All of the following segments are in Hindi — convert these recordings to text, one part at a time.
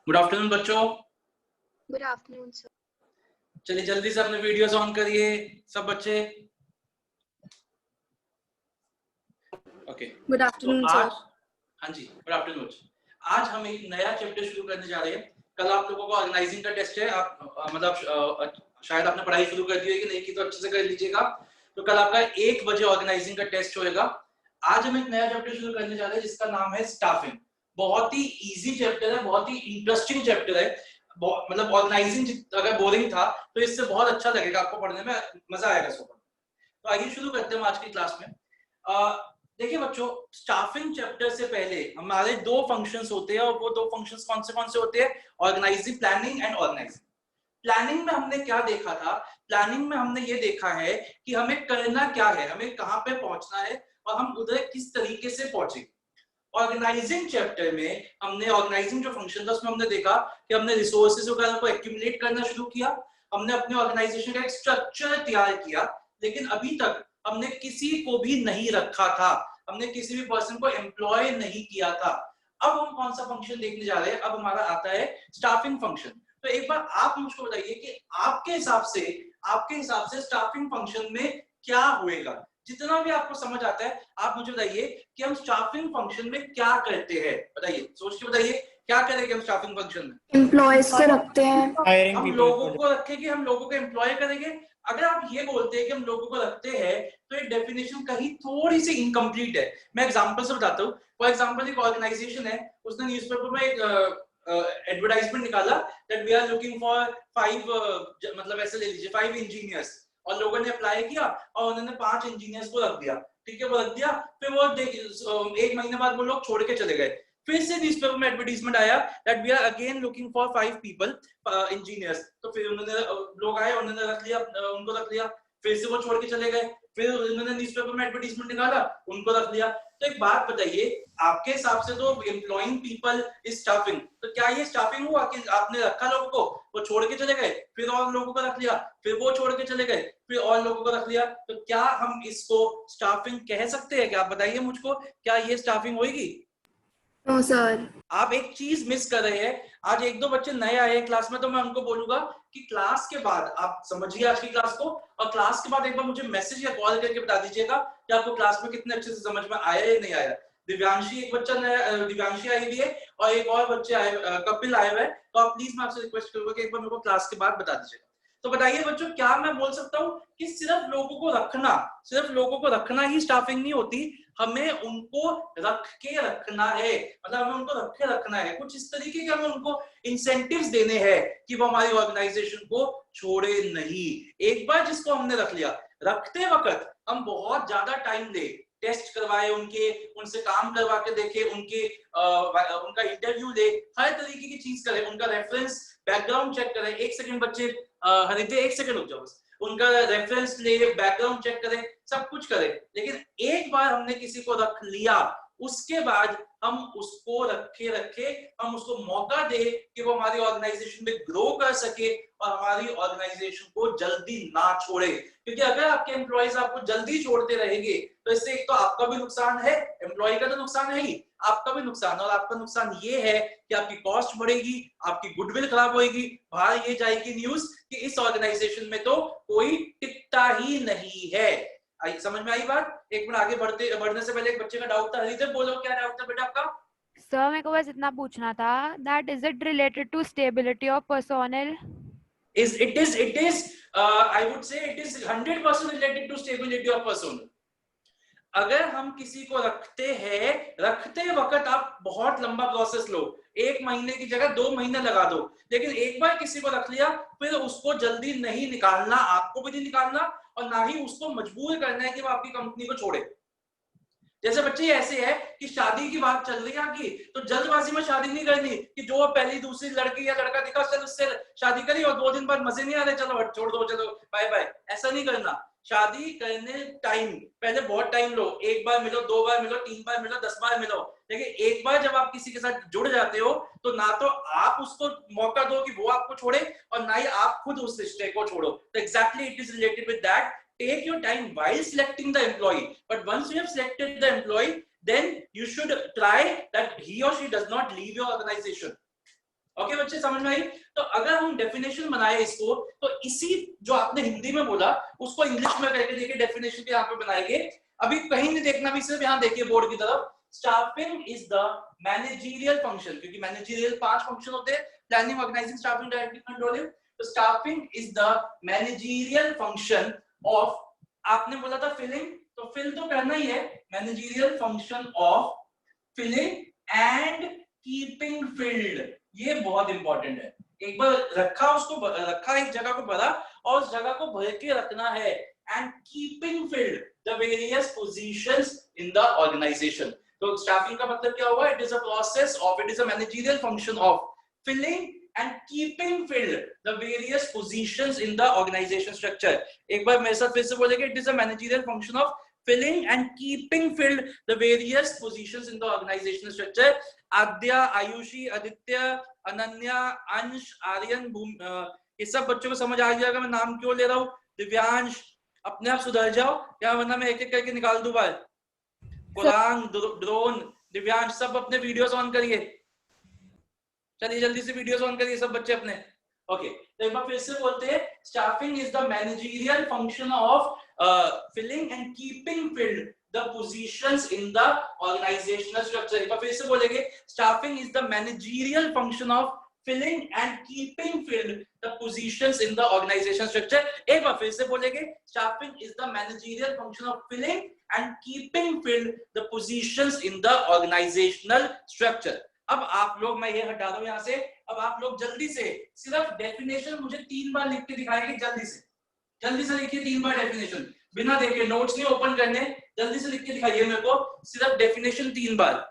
गुड आफ्टरनून बच्चों। Good afternoon sir. चलिए जल्दी से अपने वीडियोस ऑन करिए सब बच्चे। ओके गुड तो आफ्टरनून आज, सर। हाँ जी गुड आफ्टरनून। आज हम एक नया चैप्टर शुरू करने जा रहे हैं। कल आप लोगों को ऑर्गेनाइजिंग का टेस्ट है। आप शायद आपने पढ़ाई शुरू कर दी होगी, नहीं की तो अच्छे से कर लीजिएगा। तो कल आपका 1 बजे ऑर्गेनाइजिंग का टेस्ट होएगा। आज हम एक नया चैप्टर शुरू करने जा रहे हैं जिसका नाम है स्टाफिंग। बहुत ही इजी चैप्टर है, बहुत ही इंटरेस्टिंग चैप्टर है। मतलब ऑर्गेनाइजिंग अगर बोरिंग था तो इससे बहुत अच्छा लगेगा, आपको पढ़ने में मजा आएगा इसको। तो आइए शुरू करते हैं आज की क्लास में। देखिए बच्चों, स्टाफिंग चैप्टर से पहले हमारे 2 फंक्शंस होते हैं, और वो 2 फंक्शंस कौन से होते हैं? Organising, planning and organising. Planning में हमने क्या देखा था? प्लानिंग में हमने ये देखा है कि हमें करना क्या है, हमें कहां पे पहुंचना है और हम उधर किस तरीके से पहुंचे। ऑर्गेनाइजिंग चैप्टर में हमने ऑर्गेनाइजिंग जो फंक्शन था उसमें हमने देखा कि हमने रिसोर्सेज वगैरह को एक्यूमुलेट करना शुरू किया, हमने अपने ऑर्गेनाइजेशन का एक स्ट्रक्चर तैयार किया, लेकिन अभी तक हमने किसी को भी नहीं रखा था, हमने किसी भी पर्सन को एम्प्लॉय नहीं किया था। अब हम कौन सा फंक्शन देखने जा रहे हैं? अब हमारा आता है स्टाफिंग फंक्शन। तो एक बार आप मुझको बताइए कि आपके हिसाब से स्टाफिंग फंक्शन में क्या होएगा? जितना भी आपको समझ आता है आप मुझे बताइए कि हम स्टाफिंग फंक्शन में क्या करते हैं। बताइए, सोच के बताइए क्या करेंगे हम स्टाफिंग फंक्शन में? एम्प्लॉयज को रखते हैं, हम लोगों को रखेंगे, हम लोगों को एम्प्लॉय करेंगे। अगर आप ये बोलते हैं कि हम लोगों को रखते हैं तो ये डेफिनेशन कहीं थोड़ी सी इनकम्प्लीट है। मैं एग्जांपल से बताता हूँ। फॉर एग्जांपल एक ऑर्गेनाइजेशन है, उसने न्यूज़पेपर में एक एडवर्टाइजमेंट निकाला that we are looking for 5 मतलब ऐसे ले लीजिए 5 इंजीनियर्स, और लोगों ने अप्लाई किया और उन्होंने 5 इंजीनियर्स को रख दिया। ठीक है, वो रख दिया, फिर वो 1 महीने बाद वो लोग छोड़ के चले गए। फिर से न्यूज़पेपर में एडवर्टाइजमेंट आया that we are again looking for 5 people engineers. तो फिर उन्होंने लोग आए, उन्होंने रख लिया, उनको रख लिया, फिर से वो छोड़ के चले गए, फिर उन्होंने न्यूज़पेपर में एडवर्टाइजमेंट निकाला, उनको रख लिया। तो एक बात बताइए, आपके हिसाब से तो एम्प्लॉइंग पीपल इज स्टाफिंग, तो क्या ये स्टाफिंग हुआ कि आपने रखा लोगों को, वो छोड़ के चले गए, फिर और लोगों को रख लिया, फिर वो छोड़ के चले गए, फिर और लोगों को रख लिया? तो क्या हम इसको स्टाफिंग कह सकते हैं? क्या आप बताइए मुझको, क्या ये स्टाफिंग होगी? No sir. आप एक चीज मिस कर रहे हैं। आज 1-2 बच्चे नए आए हैं क्लास में, तो मैं उनको बोलूंगा कि क्लास के बाद आप समझिए आज की क्लास को, और क्लास के बाद एक बार मुझे मैसेज या कॉल करके बता दीजिएगा कि आपको क्लास में कितने अच्छे से समझ में आया या नहीं आया। दिव्यांशी एक बच्चा नया, दिव्यांशी आई हुई है, और एक और बच्चे आए, कपिल आए हुए हैं। तो आप प्लीज, मैं आपसे रिक्वेस्ट करूंगा कि एक बार मेरे को क्लास के बाद बता दीजिएगा। तो बताइए बच्चों, क्या मैं बोल सकता हूँ कि सिर्फ लोगों को रखना ही स्टाफिंग नहीं होती, हमें उनको रख के रखना है। मतलब हमें उनको रख के रखना है, कुछ इस तरीके के हमें उनको इंसेंटिव्स देने हैं कि वो हमारी ऑर्गेनाइजेशन को छोड़े नहीं। एक बार जिसको हमने रख लिया, रखते वक्त हम बहुत ज्यादा टाइम ले, टेस्ट करवाए उनके, उनसे काम करवा के देखे, उनका इंटरव्यू ले, हर तरीके की चीज करें, उनका रेफरेंस बैकग्राउंड चेक करें। 1 सेकंड बच्चे, हरिद्र 1 सेकंड रुक जाओ बस। उनका रेफरेंस ले, बैकग्राउंड चेक करें, सब कुछ करें, लेकिन एक बार हमने किसी को रख लिया, उसके बाद हम उसको रखे हम उसको मौका दे कि वो हमारी ऑर्गेनाइजेशन में ग्रो कर सके और हमारी ऑर्गेनाइजेशन को जल्दी ना छोड़े। क्योंकि अगर आपके एम्प्लॉइज आपको जल्दी छोड़ते रहेंगे तो इससे एक तो आपका भी नुकसान है, एम्प्लॉय का तो नुकसान है ही, आपका भी नुकसान है। और आपका नुकसान ये है कि आपकी कॉस्ट बढ़ेगी, आपकी गुडविल खराब होगी, बाहर ये जाएगी न्यूज कि इस ऑर्गेनाइजेशन में तो कोई टिकता ही नहीं है। समझ में आई बात? एक मिनट आगे बढ़ने से पहले एक बच्चे का डाउट था। हरिदेव बोलो, क्या डाउट था बेटा आपका? सर मेरे को बस इतना पूछना था, that is it related to stability of personnel? It is I would say it is 100% related to stability of personnel. अगर हम किसी को रखते हैं, रखते वक्त आप बहुत लंबा प्रोसेस लो, 1 महीने की जगह 2 महीने लगा दो, लेकिन एक बार किसी को रख लिया फिर उसको जल्दी नहीं निकालना, आपको भी नहीं निकालना, और ना ही उसको मजबूर करना है कि वो आपकी कंपनी को छोड़े। जैसे बच्चे ऐसे है कि शादी की बात चल रही है आपकी, तो जल्दबाजी में शादी नहीं करनी कि जो पहली दूसरी लड़की या लड़का दिखा चल उससे शादी करी और 2 दिन बाद मजे नहीं आ रहे, चलो छोड़ दो, चलो बाय बाय, ऐसा नहीं करना। शादी करने टाइम पहले बहुत टाइम लो, 1 बार मिलो, 2 बार मिलो, 3 बार मिलो, 10 बार मिलो, लेकिन एक बार जब आप किसी के साथ जुड़ जाते हो तो ना तो आप उसको मौका दो कि वो आपको छोड़े, और ना ही आप खुद उस रिश्ते को छोड़ो। तो exactly it is related with that. Take your time while selecting the employee, but once you have selected the employee, then you should try that he or she does not leave your organization. Okay बच्चे, समझ में आई? तो अगर हम डेफिनेशन बनाए इसको, तो इसी जो आपने हिंदी में बोला उसको इंग्लिश में करके देखिए, डेफिनेशन यहाँ पे बनाएंगे। अभी कहीं नहीं देखना, भी सिर्फ यहाँ देखिए बोर्ड की तरफ। Staffing is the managerial function, क्योंकि मैनेजरियल 5 फंक्शन होते हैं, planning, organising, staffing, directing, controlling. तो staffing is the managerial function of, आपने बोला था फिलिंग, तो फिल तो करना ही है, managerial function of filling and keeping filled. ये बहुत इंपॉर्टेंट है। एक बार रखा, उसको रखा एक जगह को भरा, और उस जगह को भर के रखना है। And keeping filled the various positions in the organisation. तो स्टाफिंग का मतलब क्या हुआ? It is a process of, it is a managerial function of filling and keeping filled the various positions in the organization structure। एक बार मेरे साथ फिर से बोलेंगे, it is a managerial function of filling and keeping filled the various positions in the organizational structure। आद्या, आयुषी, आदित्य, अनन्या, अंश, आर्यन, ये सब बच्चों को समझ आ जाएगा मैं नाम क्यों ले रहा हूँ। दिव्यांश, अपने आप सुधर जाओ क्या, वरना मैं एक एक करके निकाल दूं बाहर। कुरान, ड्रोन, दिव्यांश, सब अपने वीडियोस ऑन करिए। चलिए जल्दी से वीडियोस ऑन करिए सब बच्चे अपने। ओके, तो एक बार फिर से बोलते हैं, staffing is the managerial function of filling and keeping filled the positions in the organisational structure. एक बार फिर से बोलेंगे, staffing is the managerial function of filling and keeping filled the positions in the organization structure। एक बार फिर से बोलेंगे, staffing is the managerial function of filling and keeping filled the positions in the organizational structure। अब आप लोग, मैं ये हटा दूं यहां से, अब आप लोग जल्दी से सिर्फ डेफिनेशन मुझे 3 बार लिख के दिखाएंगे। जल्दी से लिखिए 3 बार डेफिनेशन, बिना देखे, नोट्स नहीं ओपन करने, जल्दी से लिख के दिखाइए मेरे को सिर्फ डेफिनेशन 3 बार।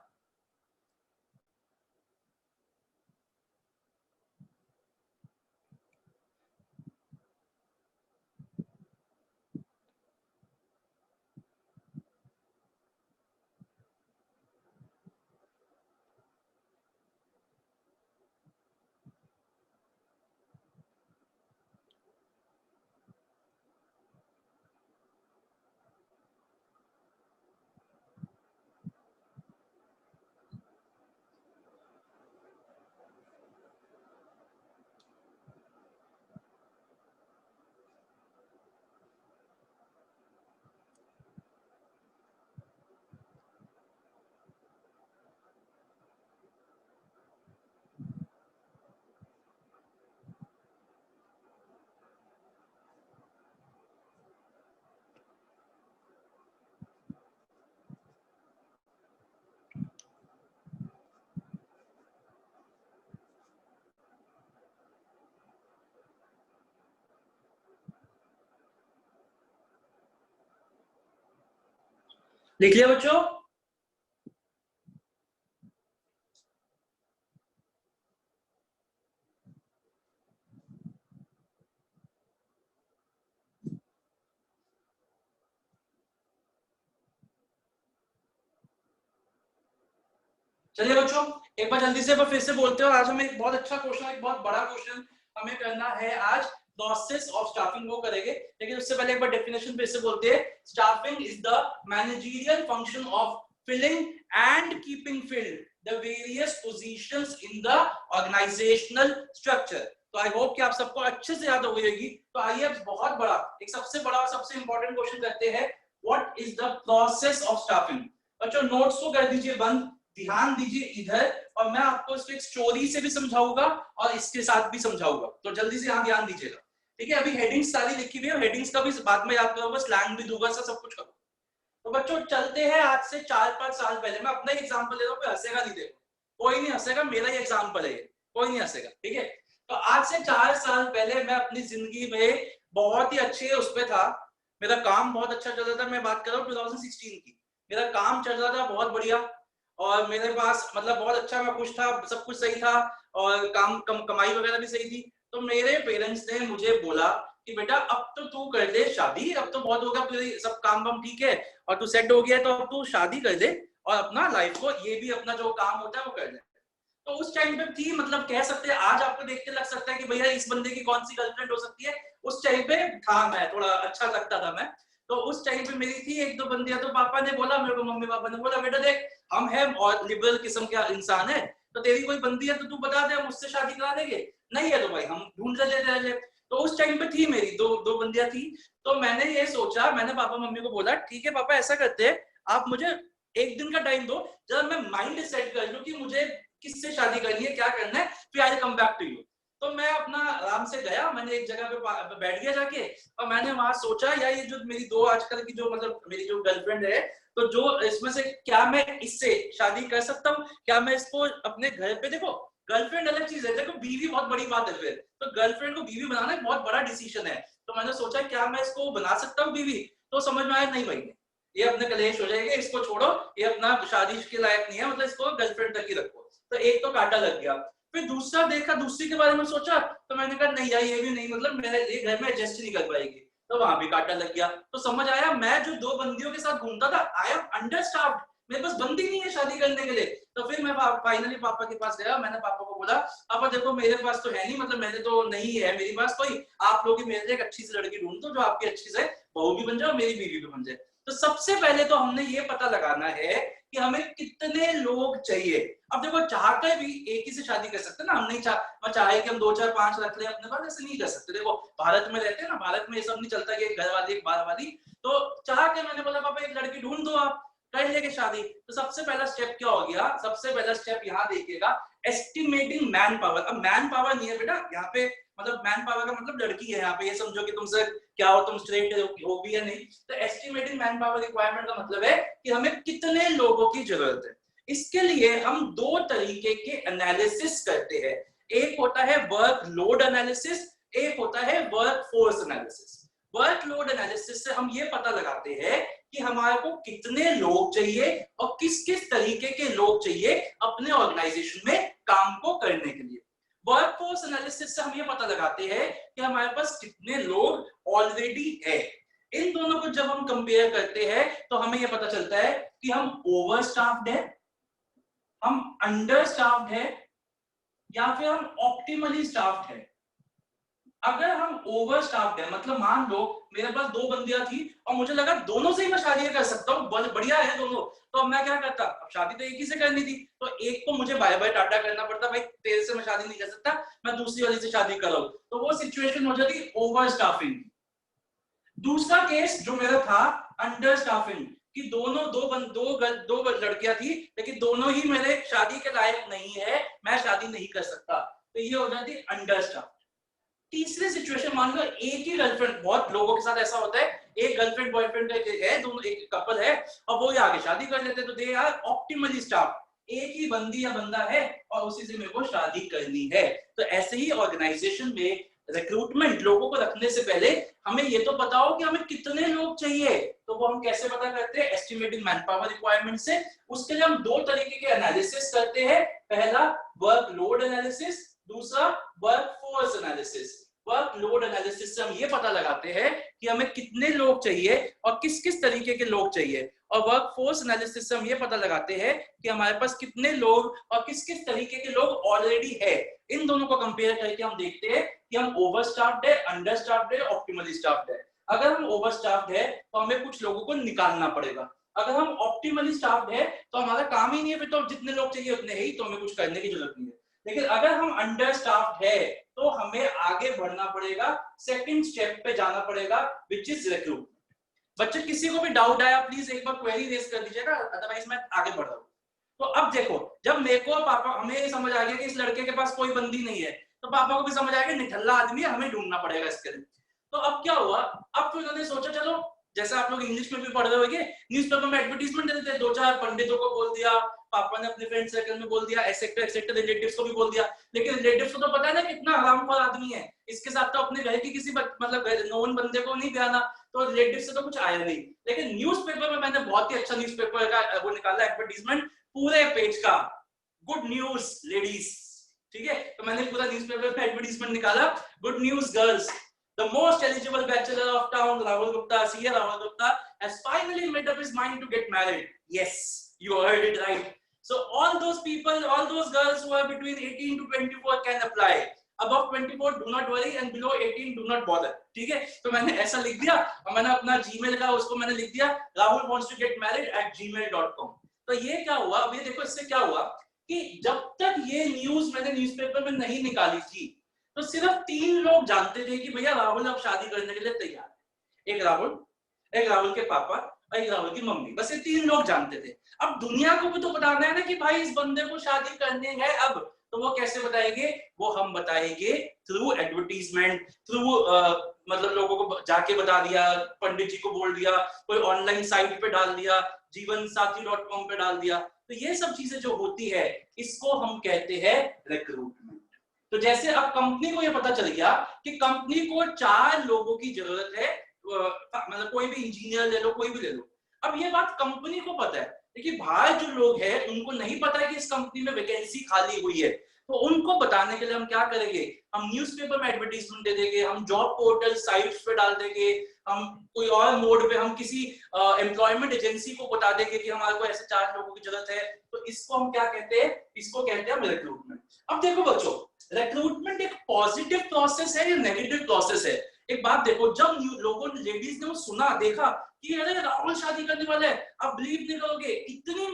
लिख लिया बच्चों? चलिए बच्चों, एक बार जल्दी से फिर से बोलते हो। आज हमें एक बहुत अच्छा क्वेश्चन, एक बहुत बड़ा क्वेश्चन हमें करना है आज। प्रोसेस ऑफ स्टाफिंग वो करेंगे, लेकिन उससे पहले एक बार डेफिनेशन फिर से बोलते हैं। Staffing is the managerial function of filling and keeping filled the various positions in the organisational structure. तो आई होप कि आप सबको अच्छे से याद हो गई होगी। तो आइए अब बहुत बड़ा, एक सबसे बड़ा और सबसे इंपॉर्टेंट क्वेश्चन करते हैं, what is the process of staffing. बच्चों नोट्स को कर दीजिए बंद, ध्यान दीजिए इधर, और मैं आपको इसको एक स्टोरी से भी समझाऊंगा और इसके साथ भी समझाऊंगा। तो जल्दी से यहाँ ध्यान दीजिएगा, ठीक है? अभी हेडिंग्स सारी लिखी हुई है, हेडिंग्स का भी बाद में याद करूंगा, स्लैंग भी दूंगा, सब कुछ करूंगा। तो बच्चों चलते हैं आज से 4-5 साल पहले। मैं अपना ही एग्जांपल ले रहा हूँ, कोई हंसेगा नहीं, देखो कोई नहीं हंसेगा, मेरा ही एग्जांपल है, कोई नहीं हंसेगा, ठीक है? तो आज से 4 साल पहले मैं अपनी जिंदगी में बहुत ही अच्छे उस पर था, मेरा काम बहुत अच्छा चल रहा था। मैं बात कर रहा हूँ 2016 की, मेरा काम चल रहा था बहुत बढ़िया, और मेरे पास मतलब बहुत अच्छा, मैं खुश था, सब कुछ सही था, और कमाई वगैरह भी सही थी। तो मेरे पेरेंट्स ने मुझे बोला कि बेटा अब तो तू कर ले शादी, अब तो बहुत हो गया, तेरे सब काम वाम ठीक है और तू सेट हो गया, तो अब तू शादी कर ले और अपना लाइफ को, ये भी अपना जो काम होता है वो कर ले। तो उस टाइम पे थी, मतलब कह सकते हैं आज आपको देख के लग सकता है कि भैया इस बंदे की कौन सी गर्लफ्रेंड हो सकती है। उस टाइम पे था, मैं थोड़ा अच्छा लगता था मैं। तो उस टाइम पे मेरी थी 1-2 बंदियां। तो पापा ने बोला मेरे को, मम्मी पापा ने बोला बेटा देख हम हैं और लिबरल किस्म के इंसान है, तो तेरी कोई बंदी है तो तू बता दे, हम उससे शादी करा देंगे, नहीं है तो भाई हम ढूंढ ले। तो उस टाइम पे थी मेरी दो बंदियां थी। तो मैंने ये सोचा, मैंने पापा मम्मी को बोला ठीक है पापा ऐसा करते हैं, आप मुझे एक दिन का टाइम दो जब मैं माइंड सेट कर लूं कि मुझे किससे शादी करनी है, क्या करना है, फिर आई कम बैक टू यू। तो मैं अपना आराम से गया, मैंने एक जगह पे बैठ गया जाके, और मैंने वहां सोचा यार ये जो मेरी दो आजकल की जो मतलब मेरी जो गर्लफ्रेंड है, तो जो इसमें से क्या मैं इससे शादी कर सकता हूँ, क्या मैं इसको अपने घर पे, देखो गर्लफ्रेंड अलग चीज है, देखो बीवी बहुत बड़ी बात है फिर, तो गर्लफ्रेंड को बीवी बनाना एक बहुत बड़ा डिसीजन है। तो मैंने सोचा क्या मैं इसको बना सकता हूँ बीवी, तो समझ में आया नहीं भाई ये अपने कलेश हो जाएगा, इसको छोड़ो, ये अपना शादी के लायक नहीं है, मतलब इसको गर्लफ्रेंड तक ही रखो। तो एक तो कांटा लग गया। फिर दूसरा देखा, दूसरी के बारे में सोचा, तो मैंने कहा नहीं यार ये भी नहीं, मतलब मेरे ये घर में एडजस्ट नहीं कर पाएगी, तो वहां भी कांटा लग गया। तो समझ आया मैं जो दो बंदियों के साथ घूमता था, आई एम अंडरस्टाफ्ड, मेरे पास बंदी नहीं है शादी करने के लिए। तो फिर मैं फाइनली पापा के पास गया, मैंने पापा को बोला पापा देखो मेरे पास तो है नहीं, मतलब मेरे तो नहीं है मेरे पास कोई, आप लोग ही मेरे लिए एक अच्छी सी लड़की ढूंढ दो जो आपकी अच्छी से बहू भी बन जाए और मेरी बीवी भी बन जाए। तो सबसे पहले तो हमने ये पता लगाना है कि हमें कितने लोग चाहिए। अब देखो चाहकर भी एक ही से शादी कर सकते ना, हम नहीं चाहे कि हम 2 4 5 रख ले अपने पास, ऐसे नहीं कर सकते। देखो भारत में रहते हैं ना, भारत में ये सब नहीं चलता कि एक घर वाली एक बाहर वाली। तो चाह के मैंने बोला पापा एक लड़की ढूंढ दो, आप कर लेंगे शादी। तो सबसे पहला स्टेप क्या हो गया, सबसे पहला स्टेप यहाँ देखिएगा, एस्टिमेटिंग मैन पावर। अब मैन पावर नहीं है बेटा यहाँ पे, मतलब मैन पावर का मतलब लड़की है यहाँ पे, ये समझो कि तुमसे क्या हो, तुम स्ट्रेट हो भी है नहीं। तो एस्टिमेटिंग मैन पावर रिक्वायरमेंट का मतलब है कि हमें कितने लोगों की जरूरत है। इसके लिए हम दो तरीके के एनालिसिस करते हैं, एक होता है वर्क लोड एनालिसिस, एक होता है work force analysis. Work load analysis से हम ये पता लगाते हैं कि हमारे को कितने लोग चाहिए और किस किस तरीके के लोग चाहिए अपने ऑर्गेनाइजेशन में काम को करने के लिए। वर्कफोर्स एनालिसिस से हम ये पता लगाते हैं कि हमारे पास कितने लोग ऑलरेडी है। इन दोनों को जब हम कंपेयर करते हैं तो हमें ये पता चलता है कि हम ओवर स्टाफ्ड है, हम अंडर स्टाफ्ड है, या फिर हम ऑप्टिमली स्टाफ्ड है। अगर हम ओवर स्टाफ्ड है, मतलब मान लो मेरे पास दो बंदियां थी और मुझे लगा दोनों से ही मैं शादी कर सकता हूँ, बढ़िया है दोनों, तो अब मैं क्या करता, अब शादी तो एक ही से करनी थी, तो एक को मुझे बाय बाय टाटा करना पड़ता, भाई तेरे से मैं शादी नहीं कर सकता, मैं दूसरी वाली से शादी करूं, तो वो सिचुएशन हो जाती ओवर स्टाफिंग। दूसरा केस जो मेरा था अंडर स्टाफिंग, कि दो लड़कियां थी लेकिन दोनों ही मेरे शादी के लायक नहीं है, मैं शादी नहीं कर सकता, तो ये हो जाती अंडर स्टाफ। तीसरी सिचुएशन मान लो एक ही गर्लफ्रेंड, बहुत लोगों के साथ ऐसा होता है, एक गर्लफ्रेंड बॉयफ्रेंड है, दोनों एक कपल है और वो आगे शादी कर लेते, तो दे आर ऑप्टिमली स्टाफ्ड, एक ही बंदी या बंदा है और उसी से मेरे को शादी करनी है। तो ऐसे ही ऑर्गेनाइजेशन में रिक्रूटमेंट, लोगों को रखने से पहले हमें ये तो पता हो कि हमें कितने लोग चाहिए, तो वो हम कैसे पता करते हैं, एस्टिमेटिंग मैन पावर रिक्वायरमेंट से। उसके लिए हम दो तरीके के एनालिसिस करते हैं, पहला वर्क लोड एनालिसिस, दूसरा work force analysis. Work load analysis से हम ये पता लगाते हैं कि हमें कितने लोग चाहिए और किस किस तरीके के लोग चाहिए, और वर्क फोर्स एनालिसिस से हम ये पता लगाते हैं कि हमारे पास कितने लोग और किस किस तरीके के लोग ऑलरेडी है। इन दोनों को कंपेयर करके हम देखते हैं कि हम ओवर स्टाफ्ड है, अंडर स्टाफ्ड है, ऑप्टिमली स्टाफ्ड है। अगर हम ओवर स्टाफ्ड है तो हमें कुछ लोगों को निकालना पड़ेगा, अगर हम ऑप्टिमली स्टाफ्ड है तो हमारा काम ही नहीं है, फिर तो जितने लोग चाहिए उतने ही, तो हमें कुछ करने की जरूरत नहीं है। लेकिन अगर हम अंडर स्टाफ्ड है तो हमें आगे बढ़ना पड़ेगा, सेकंड स्टेप पे जाना पड़ेगा, विच इज रिक्रूटमेंट। बच्चे किसी को भी डाउट आया प्लीज एक बार क्वेरी रेज कर दीजिएगा, अदरवाइज मैं आगे बढ़ रहा हूँ। तो अब देखो, जब मेरे को पापा, हमें ये समझ आ गया कि इस लड़के के पास कोई बंदी नहीं है, तो पापा को भी समझ आ गया निठल्ला आदमी है, हमें ढूंढना पड़ेगा इसके लिए। तो अब क्या हुआ, अब तो इन्होंने सोचा चलो, जैसे आप लोग इंग्लिश में भी पढ़ रहे होंगे, न्यूज़पेपर में एडवर्टाइजमेंट दे देते, 2-4 पंडितों को बोल दिया, पापा ने अपने फ्रेंड सर्कल में बोल दिया, एक्सेट्रा रिलेटिव्स को भी बोल दिया। लेकिन रिलेटिव्स को तो पता है ना कितना हरामखोर आदमी है, इसके साथ तो अपने घर की किसी मतलब नॉन बंदे को नहीं ब्याना, तो रिलेटिव से तो कुछ आया नहीं। लेकिन न्यूज़पेपर में मैंने बहुत ही अच्छा न्यूज़पेपर का वो निकाला एडवर्टाइजमेंट, पूरे पेज का, गुड न्यूज लेडीज, ठीक है। तो मैंने पूरा न्यूज़पेपर में एडवर्टाइजमेंट निकाला, good news girls, the most eligible bachelor of town, Rahul Gupta, CA Rahul Gupta, has finally made up his mind to get married. Yes, you heard it right. So all those people, all those girls who are between 18 to 24 can apply. Above 24 do not worry and below 18 do not bother. ठीक है, तो मैंने ऐसा लिख दिया और मैंने अपना Gmail का उसको मैंने लिख दिया, Rahul wants to get married at gmail.com। तो ये क्या हुआ, अब ये देखो इससे क्या हुआ कि जब तक ये न्यूज मैंने न्यूज़पेपर में नहीं निकाली थी तो सिर्फ 3 लोग जानते थे कि भैया राहुल अब शादी करने के लिए तैयार है। एक राहुल के पापा और एक राहुल की मम्मी, बस ये 3 लोग जानते थे। अब दुनिया को भी तो बताना है ना कि भाई इस बंदे को शादी करनी है अब, तो वो कैसे बताएंगे? वो हम बताएंगे थ्रू एडवर्टीजमेंट, थ्रू मतलब लोगों को जाके बता दिया, पंडित जी को बोल दिया, कोई ऑनलाइन साइट पे डाल दिया, जीवनसाथी.com पे डाल दिया। तो ये सब चीजें जो होती है इसको हम कहते हैं रिक्रूटमेंट। तो जैसे अब कंपनी को ये पता चल गया कि कंपनी को 4 लोगों की जरूरत है, मतलब कोई भी इंजीनियर ले लो, कोई भी ले लो। अब ये बात कंपनी को पता है, लेकिन बाहर जो लोग हैं उनको नहीं पता है कि इस कंपनी में वैकेंसी खाली हुई है। तो उनको बताने के लिए हम क्या करेंगे? हम न्यूज़पेपर में एडवर्टाइजमेंट दे देंगे, हम जॉब पोर्टल साइट्स पे डाल देंगे, हम कोई और मोड पे हम किसी एम्प्लॉयमेंट एजेंसी को बता देंगे कि हमारे को ऐसे 4 लोगों की जरूरत है। तो इसको हम क्या कहते हैं? इसको कहते हैं रिक्रूटमेंट। अब देखो बच्चों, रिक्रूटमेंट एक पॉजिटिव प्रोसेस है या नेगेटिव प्रोसेस है? एक बात देखो, जब लोगों ने, लेडीज ने वो सुना, देखा कि अरे राहुल शादी करने वाला है, आप बिलीव नहीं करोगे इतनी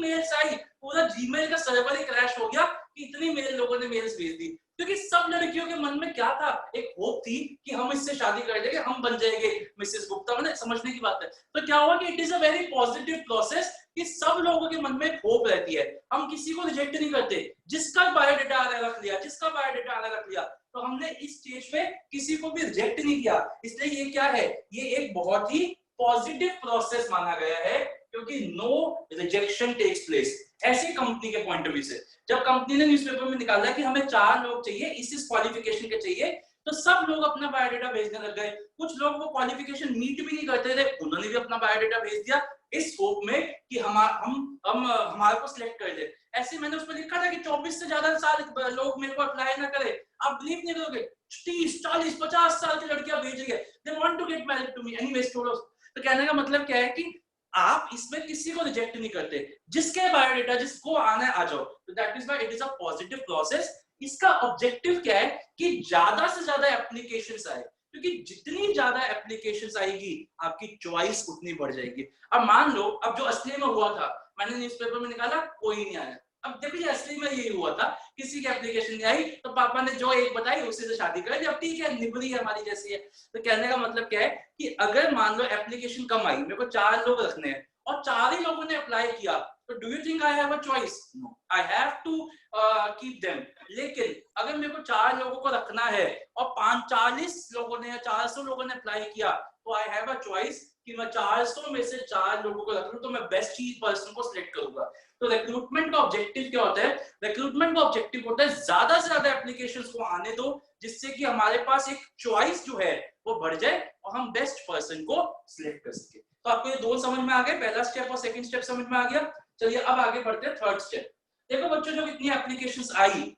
मेल्स आई, पूरा जीमेल का सर्वर ही क्रैश हो गया कि इतनी मेल लोगों ने मेल्स भेज दी। क्योंकि सब लड़कियों के मन में क्या था? एक होप थी कि हम इससे शादी कर लेंगे, हम बन जाएंगे मिसेस गुप्ता। मैंने समझने की बात है। तो क्या हुआ कि it is a very positive process कि सब लोगों के मन में एक होप रहती है। हम किसी को रिजेक्ट नहीं करते, जिसका बायोडाटा आना रख लिया, जिसका बायोडाटा आना रख लिया। तो हमने इस स्टेज पे किसी को भी रिजेक्ट नहीं किया। इसलिए ये क्या है? ये एक बहुत ही पॉजिटिव प्रोसेस माना गया है, क्योंकि नो रिजेक्शन टेक्स प्लेस। ऐसी कंपनी के पॉइंट ऑफ व्यू से जब कंपनी ने न्यूज़पेपर में निकाला कि हमें 4 लोग चाहिए, इस क्वालिफिकेशन के चाहिए, तो सब लोग अपना बायोडाटा भेजने लग गए। कुछ लोग वो क्वालिफिकेशन मीट भी नहीं करते थे, उन्होंने भी अपना बायोडाटा भेज दिया इस होप में कि हम हमारे को सिलेक्ट कर ले। ऐसे मैंने उसमें लिखा था कि 24 से ज्यादा साल लोग मेरे को अप्लाई ना करें। आप बिलीव नहीं करोगे, 30, 40, 50 साल की लड़कियां भेज रही है, they want to get married to me anyways. तो कहने का मतलब क्या है कि आप इसमें किसी को रिजेक्ट नहीं करते, जिसके बायोडाटा जिसको आना है आ जाओ। तो that is why it is a positive process. इसका ऑब्जेक्टिव क्या है कि ज्यादा से ज्यादा एप्लीकेशंस आए, क्योंकि जितनी ज्यादा एप्लीकेशंस आएगी आपकी चॉइस उतनी बढ़ जाएगी। अब मान लो, अब जो असली में हुआ था, मैंने न्यूज़पेपर में निकाला, कोई नहीं आया। अब देखिए असली में यही हुआ था, किसी की एप्लीकेशन नहीं आई, तो पापा ने जो एक बताई उसी से शादी कर दी। अब ठीक है, निबरी है हमारी जैसी है। तो कहने का मतलब क्या है कि अगर मान लो एप्लीकेशन कम आई, मेरे को 4 लोग रखने हैं और 4 ही लोगों ने अप्लाई किया, तो do you think I have a choice? No, I have to keep them. लेकिन अगर मेरे को 4 लोगों को रखना है और 40 लोगों ने या 400 लोगों ने अप्लाई किया, तो आई हैव अ चॉइस कि मैं 400 में से 4 लोगों को रख लूं, तो मैं बेस्ट चीज पर्सन को सिलेक्ट करूंगा। तो रिक्रूटमेंट का ऑब्जेक्टिव क्या होता है? रिक्रूटमेंट का ऑब्जेक्टिव होता है ज्यादा से ज्यादा एप्लीकेशंस को आने दो, जिससे कि हमारे पास एक चॉइस जो है वो बढ़ जाए और हम बेस्ट पर्सन को सिलेक्ट कर सके। तो आपको ये 2 समझ में आ गए, पहला स्टेप और सेकंड स्टेप समझ में आ गया। चलिए अब आगे बढ़ते हैं थर्ड स्टेप। देखो बच्चों, जब इतनी एप्लीकेशंस आई,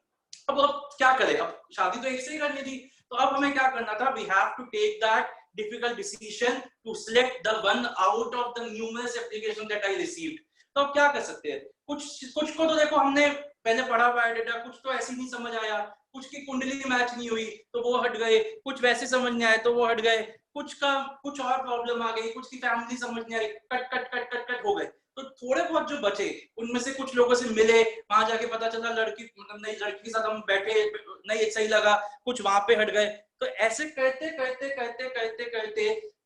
अब क्या करें? अब शादी तो एक से ही करनी थी, तो अब हमें क्या करना था? We have to take that difficult decision to select the one out of the numerous application that I received। तो अब क्या कर सकते हैं? कुछ को तो देखो हमने पहले पढ़ा बायोडाटा, कुछ तो ऐसे नहीं समझ आया, कुछ की कुंडली मैच नहीं हुई तो वो हट गए, कुछ वैसे समझ नहीं आए तो वो हट गए, कुछ और प्रॉब्लम आ गई, कुछ की फैमिली समझ नहीं आई, कट हो गए। तो थोड़े बहुत जो बचे उनमें से कुछ लोगों से मिले, वहां जाके पता चला लड़की, मतलब नई लड़की के साथ हम बैठे, नहीं सही लगा, कुछ वहां पे हट गए। तो ऐसे करते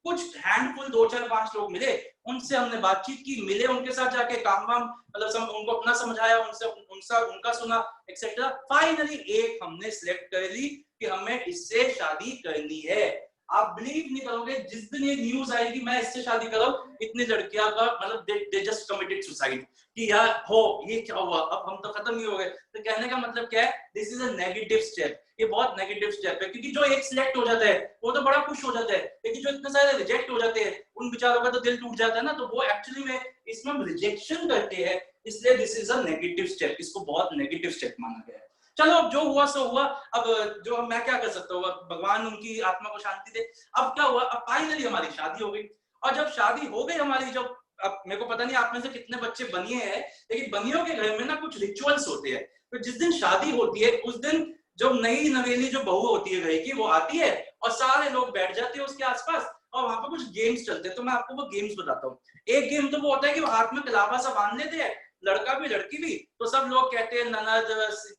कुछ हैंडफुल 2, 4, 5 लोग मिले, उनसे हमने बातचीत की, मिले उनके साथ जाके, काम मतलब उनको अपना समझाया, उनका सुना एक्सेट्रा। फाइनली एक हमने सिलेक्ट कर ली कि हमें इससे शादी करनी है। आप बिलीव नहीं करोगे, जिस दिन ये न्यूज आएगी मैं इससे शादी करूं, इतनी लड़कियां का मतलब दे जस्ट कमिटेड सुसाइड कि यार हो ये क्या हुआ, अब हम तो खत्म ही हो गए। तो कहने का मतलब क्या है? This is a negative step. ये बहुत नेगेटिव स्टेप है, क्योंकि जो एक सिलेक्ट हो जाता है वो तो बड़ा खुश हो जाता है, लेकिन जो इतने सारे रिजेक्ट हो जाते हैं उन बेचारों का तो दिल टूट जाता है ना। तो वो एक्चुअली में इसमें हम रिजेक्शन करते हैं, इसलिए this is a negative step. इसको बहुत नेगेटिव स्टेप माना गया है। चलो अब जो हुआ सो हुआ, अब जो मैं क्या कर सकता हूँ, भगवान उनकी आत्मा को शांति दे। अब क्या हुआ? अब फाइनली हमारी शादी हो गई, और जब शादी हो गई हमारी, जब अब मेरे को पता नहीं आप में से कितने बच्चे बनिए हैं, लेकिन बनियों के घर में ना कुछ रिचुअल्स होते हैं। तो जिस दिन शादी होती है उस दिन जो नई नवेली जो बहू होती है घर की, वो आती है और सारे लोग बैठ जाते हैं उसके आसपास और वहां पे कुछ गेम्स चलते हैं। तो मैं आपको वो गेम्स बताता हूँ। एक गेम तो वो होता है कि वो हाथ में कलावा सा बांध लेते हैं, लड़का भी लड़की भी, तो सब लोग कहते हैं ननद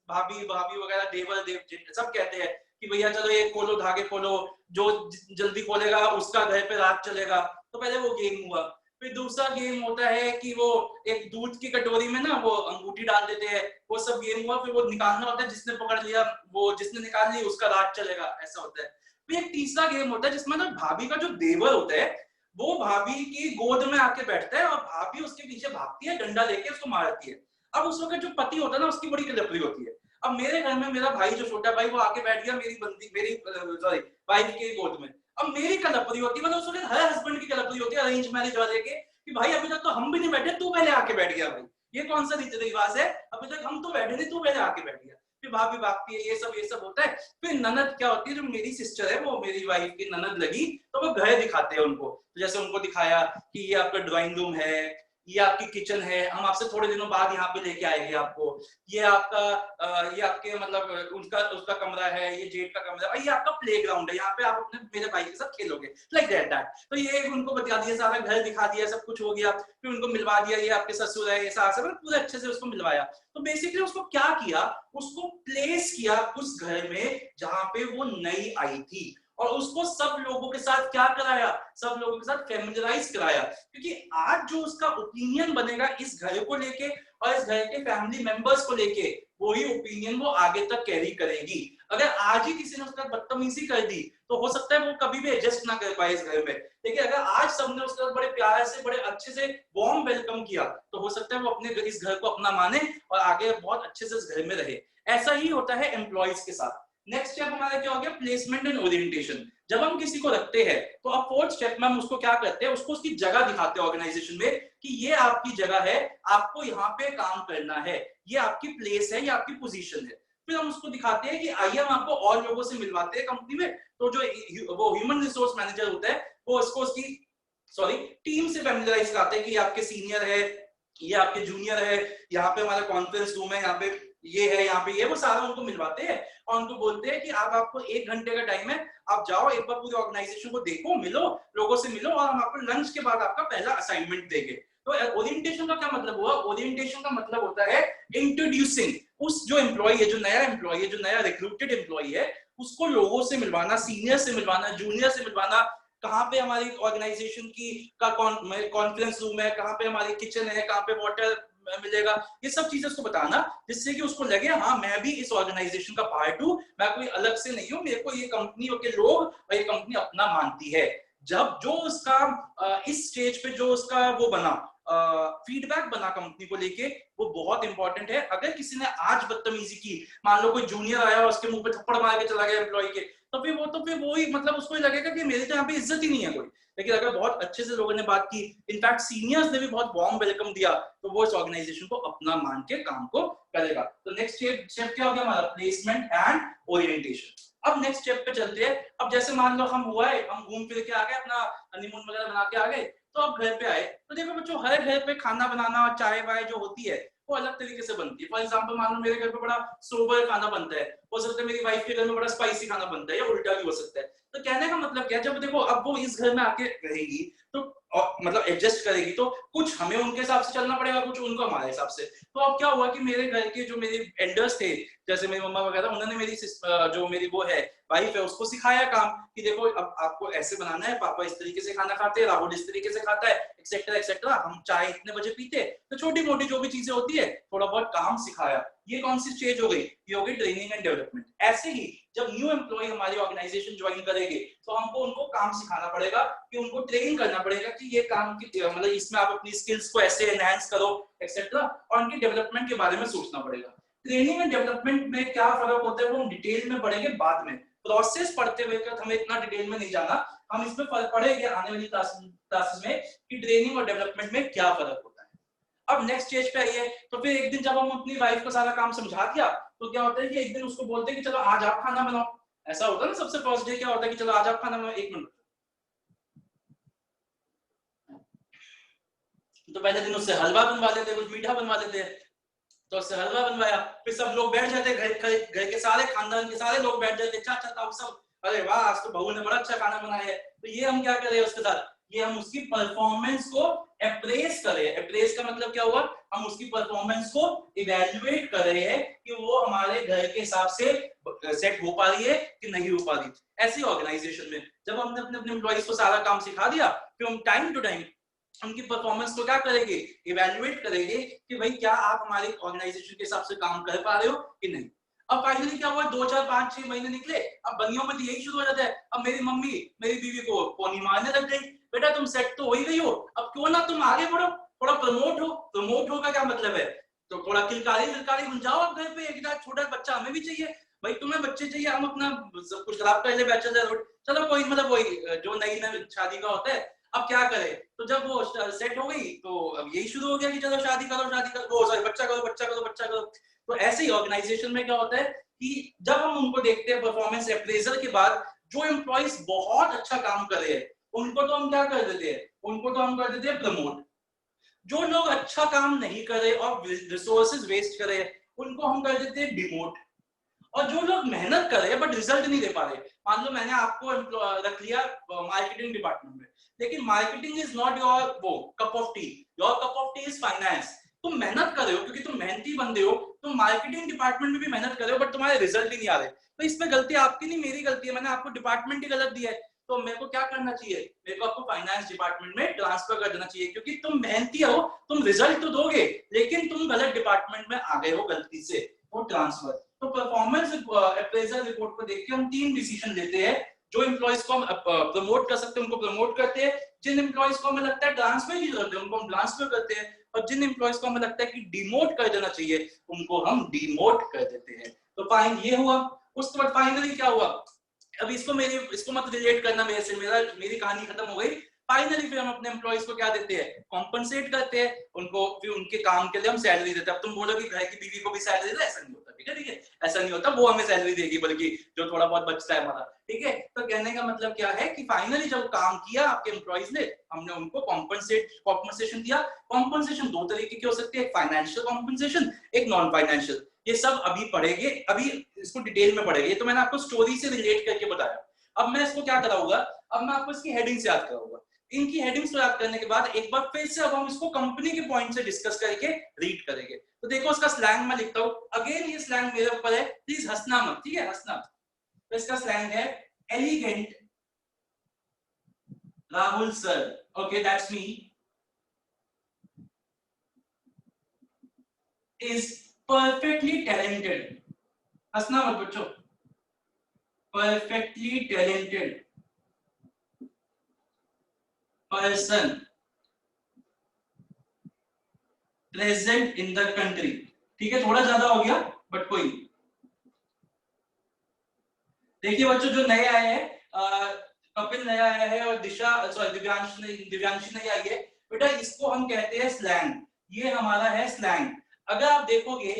भाभी भाभी वगैरह देवर देव सब कहते हैं कि भैया चलो ये खोलो धागे खोलो, जो जल्दी खोलेगा उसका घर पे राज चलेगा। तो पहले वो गेम हुआ। फिर दूसरा गेम होता है कि वो एक दूध की कटोरी में ना वो अंगूठी डाल देते हैं, वो सब गेम हुआ। फिर वो निकालना होता है, जिसने पकड़ लिया वो, जिसने निकाल ली उसका राज चलेगा, ऐसा होता है। फिर एक तीसरा गेम होता है जिसमें ना भाभी का जो देवर होता है वो भाभी की गोद में आके बैठता है और भाभी उसके पीछे भागती है, डंडा लेके उसको मारती है। अब उस वक्त जो पति होता है ना उसकी बड़ी कलपरी होती है। अब मेरे घर में मेरा भाई जो छोटा भाई वो आके बैठ गया मेरी सॉरी वाइफ के गोद में। अब मेरी कलपरी होती है, मतलब उस वक्त हर हस्बैंड की कलपरी होती है अरेंज मैरिज वाले के, कि भाई अभी तक तो हम भी नहीं बैठे, तू पहले आके बैठ गया। भाई ये कौन सा रीति रिवाज है, अभी तक हम तो बैठे नहीं, तू पहले आके बैठ गया। फिर भाभी भागती है, ये सब होता है। फिर ननद क्या होती है, जो मेरी सिस्टर है वो मेरी वाइफ की ननद लगी, तो वो घर दिखाते हैं उनको। तो जैसे उनको दिखाया कि ये आपका ड्राइंग रूम है, ये आपकी किचन है, हम आपसे थोड़े दिनों बाद यहाँ पे लेके आएंगे आपको, ये आपका ये आपके मतलब उसका कमरा है, ये जेठ का कमरा है, ये आपका प्लेग्राउंड है, यहाँ पे आप अपने मेरे भाई के साथ खेलोगे, लाइक दैट। तो ये उनको बता दिया, सारा घर दिखा दिया, सब कुछ हो गया। फिर उनको मिलवा दिया, ये आपके ससुर है, ये सास है, पूरे अच्छे से उसको मिलवाया। तो बेसिकली उसको क्या किया, उसको प्लेस किया उस घर में जहां पे वो नई आई थी, और उसको सब लोगों के साथ क्या कराया, सब लोगों के साथ फैमिलियराइज कराया। क्योंकि आज जो उसका ओपिनियन बनेगा इस घर को लेके और इस घर के फैमिली मेंबर्स को लेके, वही ओपिनियन वो आगे तक कैरी करेगी। अगर आज ही किसी ने उसका बदतमीजी कर दी तो हो सकता है वो कभी भी एडजस्ट ना कर पाए इस घर में। लेकिन अगर आज सबने उसका बड़े प्यार से, बड़े अच्छे से वार्म वेलकम किया, तो हो सकता है वो अपने इस घर को अपना माने और आगे बहुत अच्छे से इस घर में रहे। ऐसा ही होता है एम्प्लॉइज के साथ। नेक्स्ट स्टेप हमारा क्या हो गया, प्लेसमेंट एंड ओरिएंटेशन। जब हम किसी को रखते हैं तो अब फोर्थ स्टेप में हम उसको क्या करते हैं, उसको उसकी जगह दिखाते हैं ऑर्गेनाइजेशन में कि ये आपकी जगह है, आपको यहाँ पे काम करना है, ये आपकी प्लेस है, ये आपकी पोजीशन है। फिर हम उसको दिखाते हैं कि आइए हम आपको और लोगों से मिलवाते हैं कंपनी में। तो जो वो ह्यूमन रिसोर्स मैनेजर होता है वो उसको उसकी टीम से फैमिलियराइज कराते हैं कि आपके सीनियर है, ये आपके जूनियर है, यहाँ पे हमारा कॉन्फ्रेंस रूम है, यहाँ पे ये है, यहाँ पे ये, वो सारा उनको मिलवाते हैं और उनको बोलते हैं कि आपको 1 घंटे का टाइम है, आप जाओ एक बार पूरी ऑर्गेनाइजेशन को देखो, मिलो, लोगों से मिलो, और हम आपको लंच के बाद आपका पहला असाइनमेंट देंगे। तो ओरिएंटेशन का क्या मतलब हुआ, ओरिएंटेशन का मतलब होता है इंट्रोड्यूसिंग उस जो एम्प्लॉय है, जो नया एम्प्लॉय है, जो नया रिक्रूटेड एम्प्लॉय है, उसको लोगों से मिलवाना, सीनियर से मिलवाना, जूनियर से मिलवाना, कहाँ पे हमारी ऑर्गेनाइजेशन की का कॉन्फ्रेंस रूम है, कहाँ पे हमारी किचन है, कहाँ पे वाटर मिलेगा, ये सब चीजें उसको बताना, जिससे कि उसको लगे हाँ मैं भी इस ऑर्गेनाइजेशन का पार्ट हूँ, मैं कोई अलग से नहीं हूँ, मेरे को ये कंपनी के लोग और ये कंपनी अपना मानती है। जब जो उसका इस स्टेज पे जो उसका वो बना फीडबैक बना कंपनी को लेके, वो बहुत इंपॉर्टेंट है। अगर किसी ने आज बदतमीजी की, मान लो कोई जूनियर आया और उसके मुंह पे थप्पड़ मार के चला गया एम्प्लॉय के, तो फिर वो ही मतलब उसको ही लगेगा कि मेरी तो यहाँ पे इज्जत ही नहीं है कोई। लेकिन अगर बहुत अच्छे से लोगों ने बात की, इनफैक्ट सीनियर्स ने भी बहुत वार्म वेलकम दिया, तो वो इस ऑर्गेनाइजेशन को अपना मान के काम को करेगा। तो नेक्स्ट स्टेप क्या हो गया हमारा, प्लेसमेंट एंड ओरिएंटेशन। अब नेक्स्ट स्टेप पे चलते हैं। अब जैसे मान लो हम हुआ है, हम घूम फिर के आ गए, अपना हनीमून वगैरह बना के आ गए, तो अब घर पे आए, तो देखो बच्चों हर घर पे खाना बनाना, चाय वाय जो होती है वो अलग तरीके से बनती है। फॉर एग्जांपल मान लो मेरे घर पे बड़ा सोबर खाना बनता है, हो सकता है मेरी वाइफ के घर में बड़ा स्पाइसी खाना बनता है, या उल्टा भी हो सकता है। तो कहने का मतलब क्या है, जब देखो अब वो इस घर में आके रहेगी तो मतलब एडजस्ट करेगी, तो कुछ हमें उनके हिसाब से चलना पड़ेगा, कुछ उनको हमारे हिसाब से। तो अब क्या हुआ कि मेरे घर के जो मेरे एल्डर्स थे, जैसे मेरी मम्मा वगैरह, उन्होंने मेरी जो मेरी वो है वाइफ है उसको सिखाया काम कि देखो अब आपको ऐसे बनाना है, पापा इस तरीके से खाना खाते हैं, राहुल इस तरीके से खाता है, एक्सेट्रा एक्सेट्रा, हम चाय इतने बजे पीते हैं। तो छोटी मोटी जो भी चीजें होती है थोड़ा बहुत काम सिखाया। ये कौन सी स्टेज हो गई, ये हो गई ट्रेनिंग एंड डेवलपमेंट। ऐसे ही जब न्यू एम्प्लॉय हमारी ऑर्गेनाइजेशन ज्वाइन करेंगे तो हमको उनको काम सिखाना पड़ेगा, कि उनको ट्रेन करना पड़ेगा कि ये काम की मतलब इसमें आप अपनी स्किल्स को ऐसे एनहांस करो एक्सेट्रा, और उनकी डेवलपमेंट के बारे में सोचना पड़ेगा। ट्रेनिंग एंड डेवलपमेंट में क्या फर्क होता है वो हम डिटेल में पढ़ेंगे बाद में, प्रोसेस पढ़ते हुए हमें इतना डिटेल में नहीं जाना, हम इसमें फर्क पढ़ेंगे आने वाली क्लासेस में कि ट्रेनिंग और डेवलपमेंट में क्या फर्क होता है। अब नेक्स्ट स्टेज पे आइए, तो फिर एक दिन जब हम अपनी वाइफ को सारा काम समझा दिया, तो क्या होता है कि एक दिन उसको बोलते हैं कि चलो आज आप खाना बनाओ। ऐसा होता है ना, सबसे फर्स्ट डे क्या होता है कि चलो आज आप खाना बनाओ। 1 मिनट। तो पहले दिन उससे हलवा बनवा देते, कुछ मीठा बनवा देते, तो उससे हलवा बनवाया, फिर सब लोग बैठ जाते, घर के सारे खानदान के सारे लोग बैठ जाते, चाचा ताऊ सब अरे वाह आज तो बहू ने बड़ा अच्छा खाना बनाया है, तो ये हम क्या करें उसके साथ, ये हम उसकी परफॉर्मेंस को अप्रेस करें। अप्रेस का मतलब क्या हुआ, हम उसकी परफॉर्मेंस को इवैल्यूएट कर रहे हैं कि वो हमारे घर के हिसाब से सेट हो पा रही है कि नहीं हो पा रही। ऐसी ऑर्गेनाइजेशन में जब हमने अपने अपने एम्प्लॉइज को सारा काम सिखा दिया, फिर हम टाइम टू टाइम उनकी परफॉर्मेंस को क्या करेंगे, इवैल्यूएट करेंगे कि भाई क्या आप हमारे ऑर्गेनाइजेशन के हिसाब से काम कर पा रहे हो कि नहीं। अब फाइनली क्या हुआ, 2 4 5 6 महीने निकले, अब बनियों में तो यही शुरू हो जाता है, अब मेरी मम्मी मेरी बीवी को पोनी मारने लग गई, बेटा तुम सेट तो हो ही गई हो, अब क्यों ना तुम आगे बढ़ो, थोड़ा प्रमोट हो। प्रमोट हो का क्या मतलब है, तो थोड़ा किलकारी किलकारी बन जाओ, अब घर पे एक छोटा बच्चा हमें भी चाहिए, भाई तुम्हें बच्चे चाहिए, हम अपना सब कुछ खराब कर ले बैचलर, चलो कोई मतलब वही जो नई नई शादी का होता है। अब क्या करे, तो जब वो सेट हो गई तो अब यही शुरू हो गया कि चलो शादी करो सॉरी बच्चा करो बच्चा करो बच्चा करो। तो ऐसे ही ऑर्गेनाइजेशन में क्या होता है कि जब हम उनको देखते हैं परफॉर्मेंस अप्रेजल के बाद, जो एम्प्लॉइज बहुत अच्छा काम कर रहे हैं उनको तो हम क्या कर देते हैं, उनको तो हम कर देते हैं प्रमोट। जो लोग अच्छा काम नहीं कर रहे और रिसोर्सेज वेस्ट कर रहे हैं उनको हम कर देते हैं डिमोट। और जो लोग मेहनत कर रहे हैं बट रिजल्ट नहीं दे पा रहे, मान लो मैंने आपको रख लिया मार्केटिंग डिपार्टमेंट में, लेकिन मार्केटिंग इज नॉट योर वो cup of T, your cup of T is finance. तुम मेहनत कर रहे हो क्योंकि तुम मेहनती बंदे हो, तुम मार्केटिंग डिपार्टमेंट में भी मेहनत कर रहे हो बट तुम्हारे रिजल्ट ही नहीं आ रहे, तो इसमें गलती आपकी नहीं मेरी गलती है, मैंने आपको डिपार्टमेंट ही गलत दिया है। तो मेरे को क्या करना चाहिए, मेरे को आपको फाइनेंस डिपार्टमेंट में ट्रांसफर कर देना चाहिए, क्योंकि तुम मेहनती हो, तुम रिजल्ट तो दोगे लेकिन तुम गलत डिपार्टमेंट में आ गए हो गलती से, वो ट्रांसफर। तो परफॉर्मेंस अप्रेजल रिपोर्ट को देख के हम 3 डिसीजन लेते हैं। जो एम्प्लॉइज को हम प्रमोट कर सकते हैं उनको प्रमोट करते हैं, जिन एम्प्लॉइज को हमें लगता है ट्रांसफर की जरूरत है उनको हम ट्रांसफर करते हैं, और जिन एम्प्लॉइज को हमें लगता है कि डिमोट कर देना चाहिए उनको हम डिमोट कर देते हैं। तो फाइन ये हुआ। उसके बाद फाइनली क्या हुआ, अभी इसको मत रिलेट करना मेरे से, मेरी कहानी खत्म हो गई। फाइनली फिर हम अपने एम्प्लॉइज को क्या देते हैं, कॉम्पनसेट करते हैं उनको, फिर उनके काम के लिए हम सैलरी देते हैं। अब तुम बोलो कि घर की बीवी को भी सैलरी दे, ऐसा नहीं होता, ठीक है ठीक है, ऐसा नहीं होता, वो हमें सैलरी देगी बल्कि जो थोड़ा बहुत बचता है हमारा, ठीक है। तो कहने का मतलब क्या है कि फाइनली जब काम किया आपके एम्प्लॉइज ने, हमने उनको कॉम्पनसेशन दिया। कॉम्पनसेशन 2 तरीके की हो सकती है, एक फाइनेंशियल कॉम्पनसेशन, एक नॉन फाइनेंशियल। ये सब अभी पढ़ेंगे, अभी इसको डिटेल में पढ़ेंगे, तो मैंने आपको स्टोरी से रिलेट करके बताया। अब मैं इसको क्या कराऊंगा, अब मैं आपको इसकी हेडिंग्स याद कराऊंगा। इनकी हेडिंग्स को याद करने के बाद एक बार फिर से अब हम इसको कंपनी के पॉइंट से डिस्कस करके रीड करेंगे। तो देखो इसका स्लैंग मैं लिखता हूं, अगेन ये स्लैंग मेरे ऊपर है, प्लीज हंसना मत, ठीक है, हंसना। तो इसका स्लैंग है elegant Rahul sir, okay that's me, is perfectly talented, हंसना मत बच्चों, perfectly talented person present in the country। ठीक है, थोड़ा ज्यादा हो गया बट कोई। देखिए बच्चों जो नए आए हैं, कपिल नया आया है और दिव्यांशी नई आई है, बेटा इसको हम कहते हैं स्लैंग, ये हमारा है स्लैंग। अगर आप देखोगे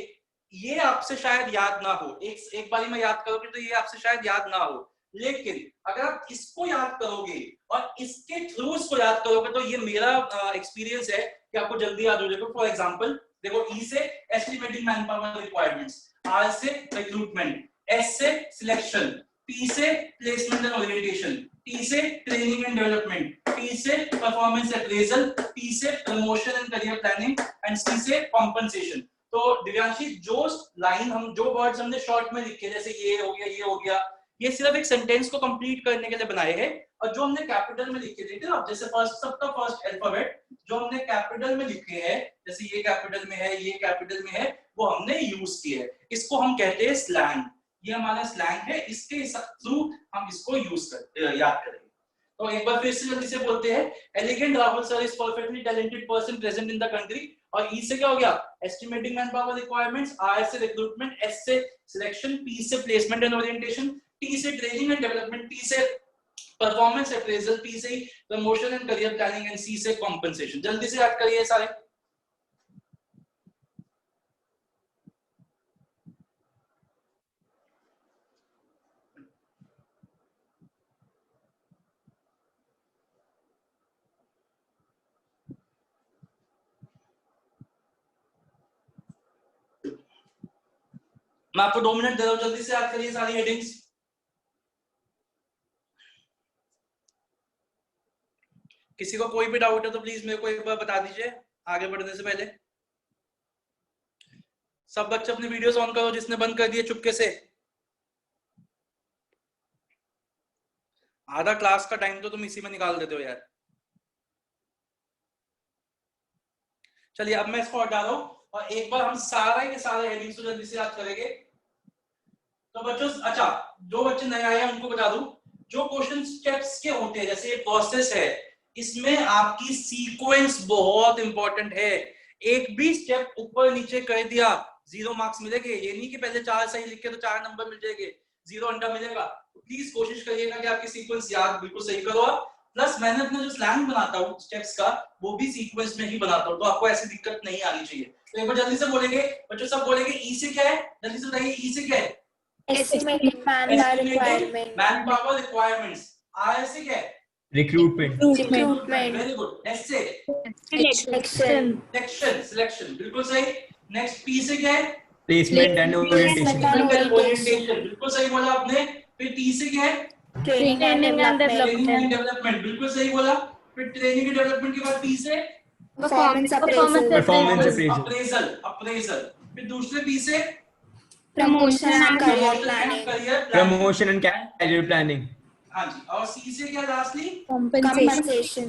ये आपसे शायद याद ना हो, एक बारी में याद करोगे तो ये आपसे शायद याद ना हो, लेकिन अगर आप इसको याद करोगे और इसके थ्रू इसको याद करोगे तो ये मेरा एक्सपीरियंस है कि आपको जल्दी याद हो जाएगा। फॉर एग्जांपल देखो, ई से estimating man power requirements, R से रिक्रूटमेंट, एस से सिलेक्शन, P से प्लेसमेंट एंड ओरिएंटेशन, T से ट्रेनिंग एंड डेवलपमेंट, P से परफॉर्मेंस अप्रेजल, P से promotion and career planning and C से कॉम्पनसेशन। तो दिव्यांशी जो लाइन हम जो वर्ड्स हमने शॉर्ट में लिखे, जैसे ये हो गया ये हो गया, ये सिर्फ एक सेंटेंस को कंप्लीट करने के लिए बनाए हैं। और जो हमने कैपिटल में लिखे थे ना, जैसे सबका फर्स्ट अल्फाबेट जो हमने कैपिटल में लिखे हैं, जैसे ये कैपिटल में है ये कैपिटल में है, वो हमने यूज किए हैं, इसको हम कहते हैं स्लैंग। ये हमारा स्लैंग है, इसके थ्रू हम इसको याद करेंगे। तो एक बार फिर से जल्दी से बोलते हैं, elegant Rahul sir is perfectly talented person present in the country. और ई से क्या हो गया, estimating man power requirements, R से रिक्रूटमेंट, एस से सिलेक्शन, पी से प्लेसमेंट एंड ओरिएंटेशन, टी से ट्रेनिंग एंड डेवलपमेंट, टी से परफॉर्मेंस अप्रेजल, पी से promotion and career planning and C से कॉम्पनसेशन। जल्दी से याद करिए सारे। मैं आपको 2 मिनट दे रहा हूं, जल्दी से याद करिए सारी हेडिंग्स। किसी को कोई भी डाउट है तो प्लीज मेरे को एक बार बता दीजिए आगे बढ़ने से पहले। सब बच्चे अपने वीडियोस ऑन करो जिसने बंद कर दिए चुपके से। आधा क्लास का टाइम तो तुम इसी में निकाल देते हो यार। चलिए अब मैं इसको हटा रहा हूं और एक बार हम सारे के सारे हेडिंग्स को जल्दी से याद करेंगे। तो बच्चों अच्छा, जो बच्चे नए आए हैं उनको बता दूं, जो क्वेश्चन स्टेप्स के होते हैं जैसे ये प्रोसेस है, इसमें आपकी सीक्वेंस बहुत इंपॉर्टेंट है। एक भी स्टेप ऊपर नीचे कर दिया 0 मार्क्स मिलेंगे। ये नहीं कि पहले 4 सही लिख के तो 4 नंबर मिल जाएंगे, 0 अंडा मिलेगा। तो प्लीज कोशिश करिएगा कि आपकी सीक्वेंस याद बिल्कुल सही करो आप। प्लस मैंने अपना जो स्लैंग बनाता हूँ स्टेप्स का वो भी सीक्वेंस में ही बनाता हूँ, तो आपको ऐसी दिक्कत नहीं आनी चाहिए। तो एक बार जल्दी से बोलेंगे बच्चों, सब बोलेंगे ई से क्या है, जल्दी से बताइए ई से क्या है। Estimating manpower requirement. Manpower requirements. R से क्या है, Recruitment. Recruitment. Very good. S से Selection. सिलेक्शन, बिल्कुल सही। नेक्स्ट पी से क्या है, Placement and orientation. ओरिएंटेशन, बिल्कुल सही बोला आपने। फिर टी से क्या है, Training and development. डेवलपमेंट, बिल्कुल सही बोला। फिर ट्रेनिंग एंड डेवलपमेंट के बाद पी से Performance appraisal. अप्रेजल। फिर दूसरे पी से Promotion and career promotion planning. and career planning। Promotion and career planning. हाँ जी, और सी से क्या लास्टली, Compensation.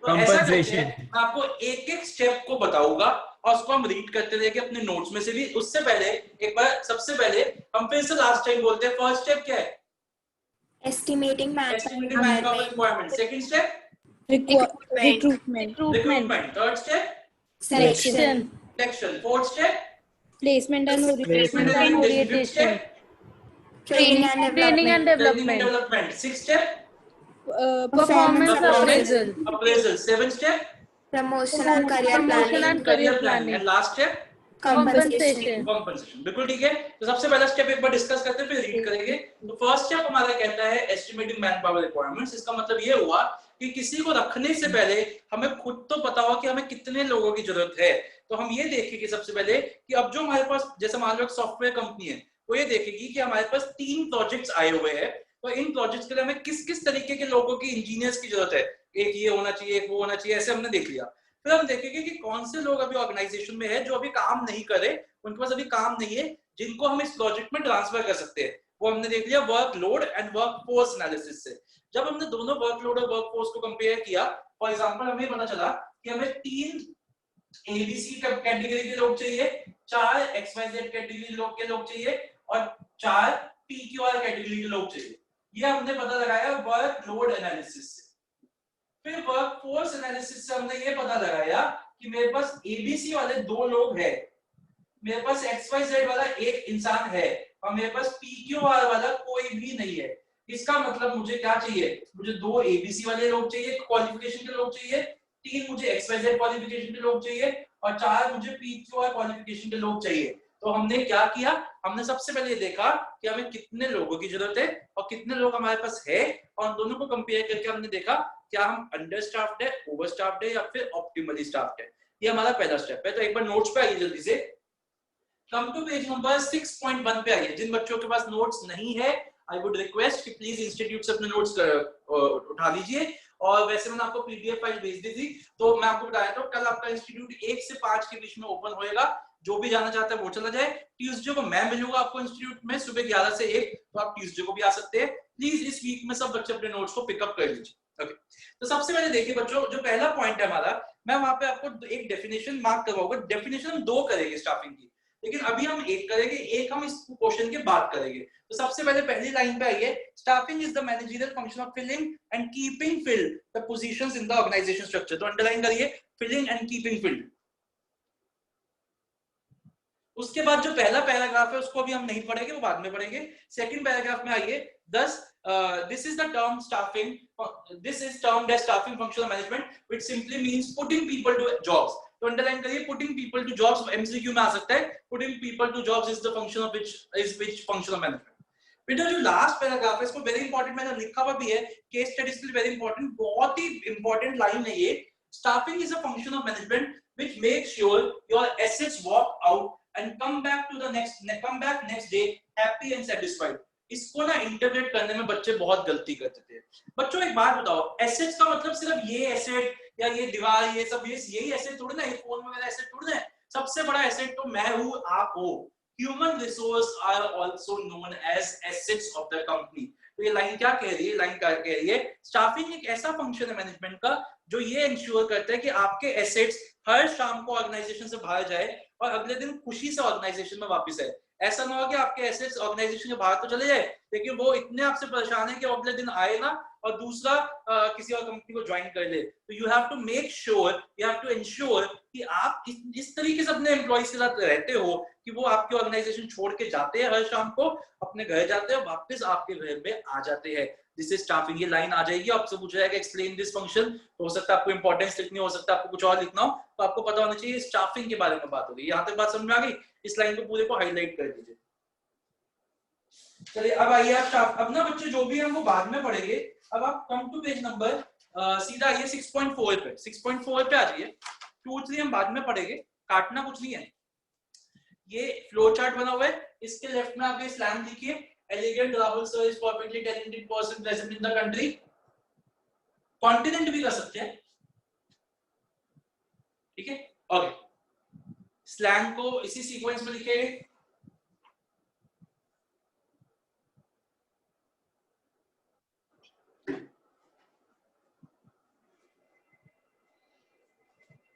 तो ऐसा करते हैं, मैं आपको एक एक स्टेप को बताऊंगा और उसको हम रीड करते रहेंगे अपने नोट्स में से भी। उससे पहले एक बार सबसे पहले हम फिर से लास्ट टाइम बोलते हैं। फर्स्ट स्टेप क्या है, Estimating estimating manpower manpower requirement. requirement। Second step Recruitment. Recruitment. Third step Selection. Selection. Fourth step Placement and placement and orientation. Fifth step Training and development. Development. Sixth step performance appraisal. Appraisal. Seventh step Promotion and career planning. career planning। And last step Compensation. Compensation. बिल्कुल ठीक है। तो सबसे पहला स्टेप एक बार डिस्कस करते हैं फिर रीड करेंगे। तो फर्स्ट स्टेप हमारा कहता है एस्टिमेटिंग मैनपावर रिक्वायरमेंट्स। इसका मतलब ये हुआ कि किसी को रखने से पहले हमें खुद तो पता हो कि हमें कितने लोगों की जरूरत है। तो हम ये देखेंगे सबसे पहले कि अब जो हमारे पास, जैसे मान लो एक सॉफ्टवेयर कंपनी है, वो ये देखेगी कि हमारे पास 3 प्रोजेक्ट्स आए हुए हैं, तो इन प्रोजेक्ट्स के लिए हमें किस किस तरीके के लोगों की, इंजीनियर्स की जरूरत है। एक ये होना चाहिए, एक वो होना चाहिए, ऐसे हमने देख लिया। फिर हम देखेंगे कि कौन से लोग अभी ऑर्गेनाइजेशन में है जो अभी काम नहीं करे, उनके पास अभी काम नहीं है, जिनको हम इस प्रोजेक्ट में ट्रांसफर कर सकते हैं। वो हमने देख लिया वर्कलोड एंड वर्कफोर्स एनालिसिस से। जब हमने दोनों वर्कलोड और वर्कफोर्स को कंपेयर किया, फॉर एग्जांपल हमें पता चला कि हमें 3 एबीसी कैटेगरी के लोग चाहिए, 4 एक्सवाईजेड कैटेगरी के लोग चाहिए और 4 पीक्यूआर कैटेगरी के लोग चाहिए। ये हमने पता लगाया वर्कलोड एनालिसिस से। फिर वर्कफोर्स एनालिसिस से हमने ये पता लगाया कि मेरे पास एबीसी वाले 2 लोग हैं, मेरे पास एक्सवाईजेड वाला 1 इंसान है और मेरे पास पीक्यूआर वाला कोई भी नहीं है। इसका मतलब मुझे क्या चाहिए, मुझे 2 एबीसी वाले लोग चाहिए, क्वालिफिकेशन के लोग चाहिए, 3 मुझे एक्सवाईजेड क्वालिफिकेशन के लोग चाहिए और 4 मुझे पीक्यूआर क्वालिफिकेशन के लोग चाहिए। तो हमने क्या किया, हमने सबसे पहले देखा कि हमें कितने लोगों की जरूरत है और कितने लोग हमारे पास है, और दोनों को कंपेयर करके हमने देखा क्या हम अंडर स्टाफ्ड है, ओवर स्टाफ्ड है या फिर ऑप्टिमली स्टाफ्ड है। ये हमारा पहला स्टेप है। तो एक बार नोट्स पे आइए जल्दी से। कम टू पेज नंबर 6.1 पे आइए। जिन बच्चों के पास नोट्स नहीं है, आई वुड रिक्वेस्ट कि प्लीज इंस्टीट्यूट से अपने नोट्स उठा लीजिए। और वैसे मैंने आपको पीडीएफ फाइल भेज दी थी, तो मैं आपको बताया था कल आपका इंस्टीट्यूट 1 से 5 के बीच में ओपन होएगा। जो भी जाना चाहता है वो चला जाए। ट्यूसडे को मैं मिलूंगा आपको इंस्टीट्यूट में सुबह 11 से 1, तो आप ट्यूसडे को भी आ सकते हैं। प्लीज इस वीक में सब बच्चे अपने नोट्स को पिकअप कर लीजिए। ओके, तो सबसे पहले देखिए बच्चों, जो पहला पॉइंट है हमारा, मैं वहां पे आपको एक डेफिनेशन मार्क करवाऊंगा। डेफिनेशन हम 2 करेंगे स्टाफिंग की, लेकिन अभी हम 1 करेंगे, 1 हम इस क्वेश्चन के बाद करेंगे। तो सबसे पहले पहली लाइन पे आइए। Staffing is the managerial function of filling and keeping filled the positions in the organisation structure. तो अंडरलाइन करिए फिलिंग एंड कीपिंग फिल्ड। उसके बाद जो पहला पैराग्राफ है उसको अभी हम नहीं पढ़ेंगे, वो बाद में पढ़ेंगे। सेकंड पैराग्राफ में आइए। thus this is the term staffing, this is termed as staffing functional management, which simply means putting people to jobs। तो अंडरलाइन करिए putting people to jobs। MCQ में आ सकता है putting people to jobs is the function of which functional management। बेटा जो लास्ट पैराग्राफ है इसको वेरी इंपॉर्टेंट मैंने लिखा हुआ भी है, केस स्टडीज के लिए वेरी इंपॉर्टेंट, बहुत ही इंपॉर्टेंट लाइन है ये। Staffing is a function of management which makes sure your assets walk out and come back next day happy and satisfied। इसको ना इंटरप्रेट करने में बच्चे बहुत गलती करते थे। बच्चों एक बात बताओ, एसेट्स का मतलब सिर्फ ये एसेट या ये दीवार ये सब यही एसेट थोड़ी ना, ये फोन वगैरह एसेट थोड़ी ना है। सबसे बड़ा एसेट तो मैं हूँ, आप हो। Human resource are also known as assets of the company. तो ये लाइन क्या कह रही है? लाइन क्या कह रही है? स्टाफिंग एक ऐसा फंक्शन है मैनेजमेंट का जो ये इंश्योर करता है कि आपके एसेट्स हर शाम को ऑर्गेनाइजेशन से बाहर जाए और अगले दिन खुशी से ऑर्गेनाइजेशन में वापस आए। ऐसा ना हो कि आपके एसेट्स ऑर्गेनाइजेशन के बाहर तो चले जाए लेकिन वो इतने आपसे परेशान है कि अगले दिन आए ना और दूसरा किसी और कंपनी को ज्वाइन कर ले। तो you have to make sure, you have to ensure कि आप इस तरीके से अपने एम्प्लॉइज के साथ रहते हो कि वो आपके ऑर्गेनाइजेशन छोड़ के जाते हैं हर शाम को, अपने घर जाते हैं, वापस आपके घर में आ जाते हैं। This is staffing. ये लाइन आ जाएगी, आपसे पूछा जाएगा एक्सप्लेन दिस फंक्शन, तो हो सकता है आपको इंपॉर्टेंस लिखनी हो सकता है आपको कुछ और लिखना हो, तो आपको पता होना चाहिए स्टाफिंग के बारे में बात होगी। यहाँ तक बात समझ में आ गई? इस लाइन को पूरे को हाईलाइट कर दीजिए। चलिए अब आइए आप, अब ना बच्चे जो भी हम वो बाद में पढ़ेंगे। अब आप कम टू पेज नंबर सीधा आइए 6.4 पे। 6.4 पे आ जाइए। 2, 3 हम बाद में पढ़ेंगे, काटना कुछ नहीं है। ये फ्लो चार्ट बना हुआ है, इसके लेफ्ट में आप ये स्लैंग लिखिए, elegant Rahul sir is perfectly talented person present in the country. Continent भी कर सकते हैं, ठीक है? ओके, स्लैंग को इसी सीक्वेंस में लिखेंगे।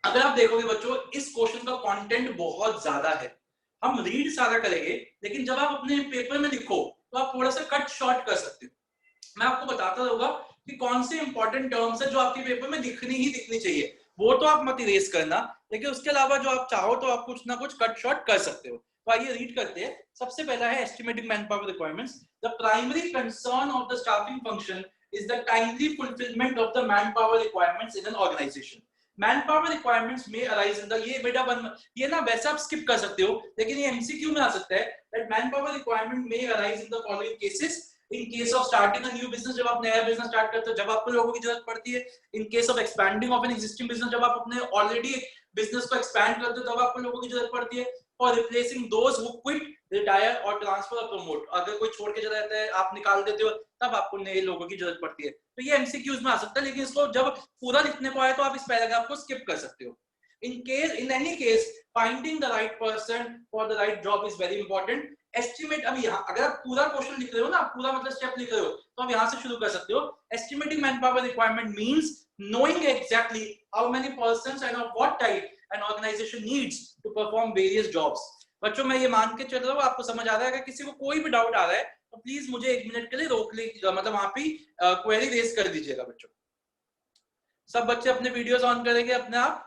अगर आप देखोगे बच्चों, इस क्वेश्चन का कंटेंट बहुत ज्यादा है, हम रीड सारा करेंगे, लेकिन जब आप अपने पेपर में लिखो तो आप थोड़ा सा कट शॉर्ट कर सकते हो। मैं आपको बताता रहूंगा कि कौन से इंपॉर्टेंट टर्म्स है जो आपके पेपर में दिखनी ही दिखनी चाहिए, वो तो आप मत इरेज करना, लेकिन उसके अलावा जो आप चाहो तो आप कुछ ना कुछ कट शॉर्ट कर सकते हो। तो आइए रीड करते हैं। सबसे पहला है estimating man power requirements. The primary concern of the staffing function is the timely fulfilment of the man power requirements in an organisation. Man power requirements में अराइज इन द, ये बेटा ये ना वैसे आप स्किप कर सकते हो, लेकिन ये एमसीक्यू में आ सकता है। दैट मैन पावर रिक्वायरमेंट में arise in the following cases. In case of starting a new business, जब आप नया बिजनेस स्टार्ट करते हो, जब आपको लोगों की जरूरत पड़ती है। In case of expanding of an existing business, जब आप अपने ऑलरेडी बिजनेस को एक्सपैंड करते हो तब आपको लोगों की जरूरत पड़ती है। For replacing those who quit, retire और ट्रांसफर और प्रमोट, अगर कोई छोड़ के चला जाता है, आप निकाल देते हो, तब आपको नए लोगों की जरूरत पड़ती है। तो ये एमसीक्यूज में आ सकता है, लेकिन इसको जब पूरा लिखने को आए तो आप इस पैराग्राफ को स्किप कर सकते हो। In any case, finding the right person for the right job is very important. Estimate, अभी यहाँ अगर आप पूरा क्वेश्चन लिख रहे हो ना, आप पूरा मतलब स्टेप लिख रहे हो, तो आप यहाँ से शुरू कर सकते हो। Estimating manpower requirement means knowing exactly how many persons and of what type an organization needs to perform various jobs. बच्चों मैं ये मान के चल रहा हूँ आपको समझ आ रहा है। अगर किसी को कोई भी डाउट आ रहा है तो प्लीज मुझे 1 मिनट के लिए रोक लीजिएगा, मतलब वहां पे क्वेरी रेज कर दीजिएगा। बच्चों सब बच्चे अपने वीडियोस ऑन करेंगे अपने आप।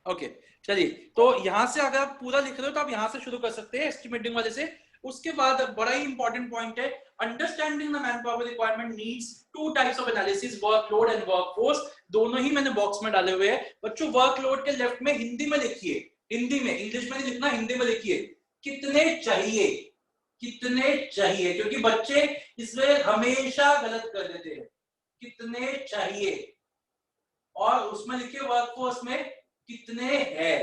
ओके चलिए, तो यहां से अगर आप पूरा लिख रहे हो तो आप यहां से शुरू कर सकते हैं एस्टिमेटिंग वाले से। उसके बाद बड़ा ही इंपॉर्टेंट पॉइंट है, understanding the man power requirement needs 2 types of analysis, workload and workforce. दोनों ही मैंने बॉक्स में डाले हुए हैं बच्चों। वर्कलोड के लेफ्ट में हिंदी में लिखिए, हिंदी में, इंग्लिश में नहीं लिखना, हिंदी में लिखिए कितने चाहिए, कितने चाहिए, क्योंकि बच्चे इसमें हमेशा गलत कर देते हैं। कितने चाहिए, और उसमें लिखिए वर्कफोर्स में कितने है,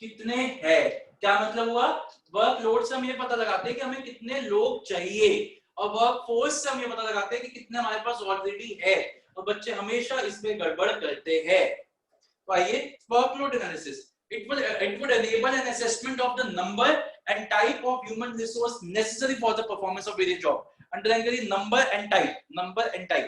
कितने है। क्या मतलब हुआ? वर्कलोड से हम ये पता लगाते हैं कि हमें कितने लोग चाहिए, और वर्कफोर्स से हम ये पता लगाते हैं कि कितने हमारे पास ऑलरेडी है। और बच्चे हमेशा इसमें गड़बड़ करते हैं। तो आइए, workload analysis, it would enable an assessment of the number and type of human resource necessary for the performance of various job. Underline करिए number and type, number and type.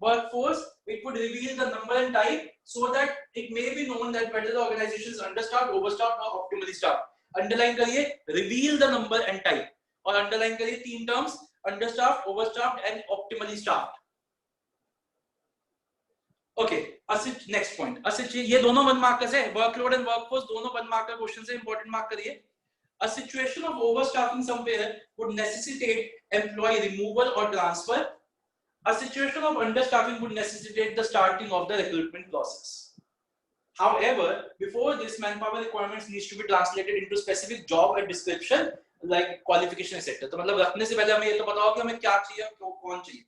Workforce, it would reveal the number and type so that it may be known that whether the organization is understaffed, overstaffed or optimally staffed. Underline करिए reveal the number and type, और underline करिए 3 terms, understaffed, overstaffed and optimally staffed. Okay, next point. ये दोनों 1 मार्कर्स है, वर्कलोड एंड वर्कफोर्स दोनों 1 मार्कर क्वेश्चन से, इंपॉर्टेंट मार्क करिए। A situation of overstaffing somewhere would necessitate employee removal or transfer. A situation of understaffing would necessitate the starting of the recruitment process. However, before this, manpower requirements needs to be translated into specific job and description like qualification etc. तो मतलब रखने से पहले हमें ये तो बताओ कि हमें क्या चाहिए, कौन चाहिए।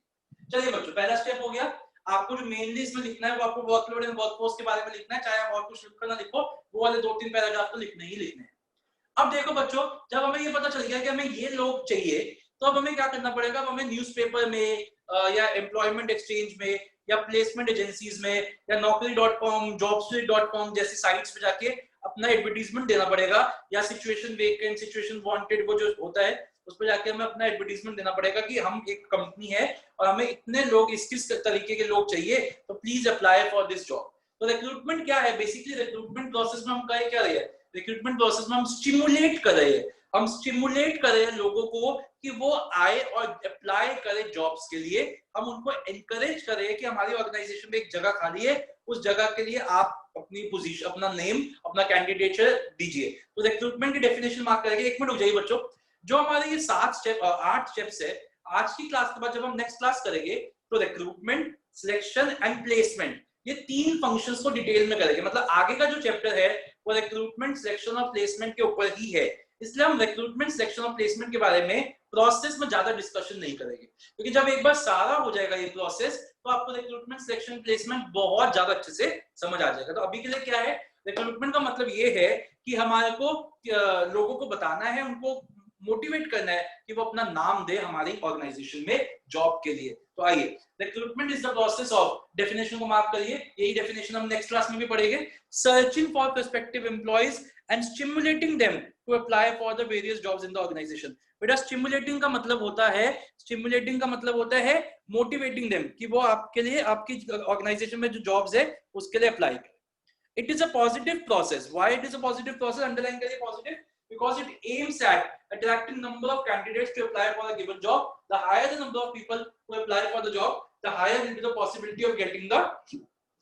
चलिए बच्चों, पहला स्टेप हो गया। आपको जो मेनली इसमें लिखना है वो आपको वर्कलोड एंड वर्कफोर्स के बारे में लिखना है, चाहे आप और कुछ लिखो ना लिखो, वो वाले 2-3 पैराग्राफ तो लिखने ही लिखने हैं। अब देखो बच्चों, जब हमें ये पता चल गया कि हमें ये लोग चाहिए, तो अब हमें क्या करना पड़ेगा? अब हमें न्यूज़पेपर में या एम्प्लॉयमेंट एक्सचेंज में या प्लेसमेंट एजेंसीज में या naukri.com, jobstreet.com जैसी साइट्स पे जाके अपना एडवर्टीजमेंट देना पड़ेगा, या सिचुएशन वेकेंट, सिचुएशन वांटेड, वो जो होता है उस पर जाके हमें अपना एडवर्टीजमेंट देना पड़ेगा कि हम एक कंपनी है और हमें इतने लोग, किस तरीके के लोग चाहिए, तो please apply for this job. तो रिक्रूटमेंट क्या है? बेसिकली रिक्रूटमेंट प्रोसेस में हम क्या रहे हैं? रिक्रूटमेंट प्रोसेस में हम स्टिमुलेट कर रहे हैं, हम स्टिमुलेट कर रहे हैं लोगों को कि वो आए और अप्लाई करें जॉब्स के लिए। हम उनको एनकरेज कर रहे हैं कि हमारी ऑर्गेनाइजेशन में एक जगह खाली है, उस जगह के लिए आप अपनी पोजीशन, अपना नेम, अपना कैंडिडेचर दीजिए। तो रिक्रूटमेंट की डेफिनेशन मार्क करेंगे। एक मिनट रुक जाइए बच्चों, जो हमारे ये 8 स्टेप्स है, आज की क्लास के बाद जब हम नेक्स्ट क्लास करेंगे तो रिक्रूटमेंट, सिलेक्शन एंड प्लेसमेंट, ये 3 फंक्शंस को डिटेल में करेंगे। मतलब आगे का जो चैप्टर है वो रिक्रूटमेंट, सिलेक्शन और प्लेसमेंट के ऊपर ही है, इसलिए हम रिक्रूटमेंट, सिलेक्शन और प्लेसमेंट के बारे में प्रोसेस में ज्यादा डिस्कशन नहीं करेंगे, क्योंकि जब एक बार सारा हो जाएगा ये प्रोसेस तो आपको रिक्रूटमेंट, सिलेक्शन, प्लेसमेंट बहुत ज्यादा अच्छे से समझ आ जाएगा। तो अभी के लिए क्या है, रिक्रूटमेंट का मतलब ये है कि हमारे को लोगों को बताना है, उनको मोटिवेट करना है कि वो अपना नाम दे हमारी ऑर्गेनाइजेशन में जॉब के लिए। तो आइए, recruitment is the process of, definition को मार्क करिए, यही डेफिनेशन हम नेक्स्ट क्लास में भी पढ़ेंगे। Searching for prospective employees and stimulating them to apply for the various jobs in the organisation. बेटा स्टिमुलेटिंग का मतलब होता है मोटिवेटिंग देम, कि वो आपके लिए, आपकी ऑर्गेनाइजेशन में जो जॉब्स है उसके लिए अप्लाई करें। It is a positive process. Why it is a positive process? Underline करिए positive, because it aims at attracting number of candidates to apply for a given job. The higher the number of people who apply for the job, the higher will be the possibility of getting the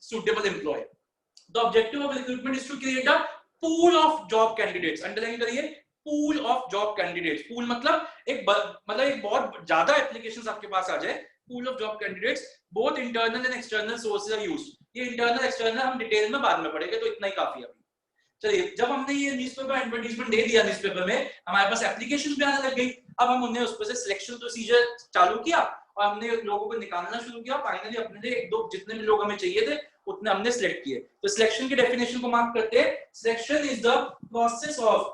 suitable employee. The objective of recruitment is to create a pool of job candidates. Underline करिए, pool of job candidates. Pool मतलब एक बहुत ज्यादा applications आपके पास आ जाए। Pool of job candidates, both internal and external sources are used. ये इंटरनल एक्सटर्नल हम डिटेल में बाद में पढ़ेंगे, तो इतना ही काफी है अभी। चलिए, जब हमने ये न्यूज़पेपर एडवर्टाइजमेंट दे दिया, न्यूज़पेपर में हमारे पास एप्लीकेशन भी आने लग गई। अब हम उन्हें उस पर से सिलेक्शन प्रोसीजर चालू किया और हमने लोगों को निकालना शुरू किया। फाइनली अपने लिए 1-2 जितने भी लोग हमें चाहिए थे उतने हमने सिलेक्ट किए। तो सिलेक्शन की डेफिनेशन को मार्क करते हैं। Selection is the process of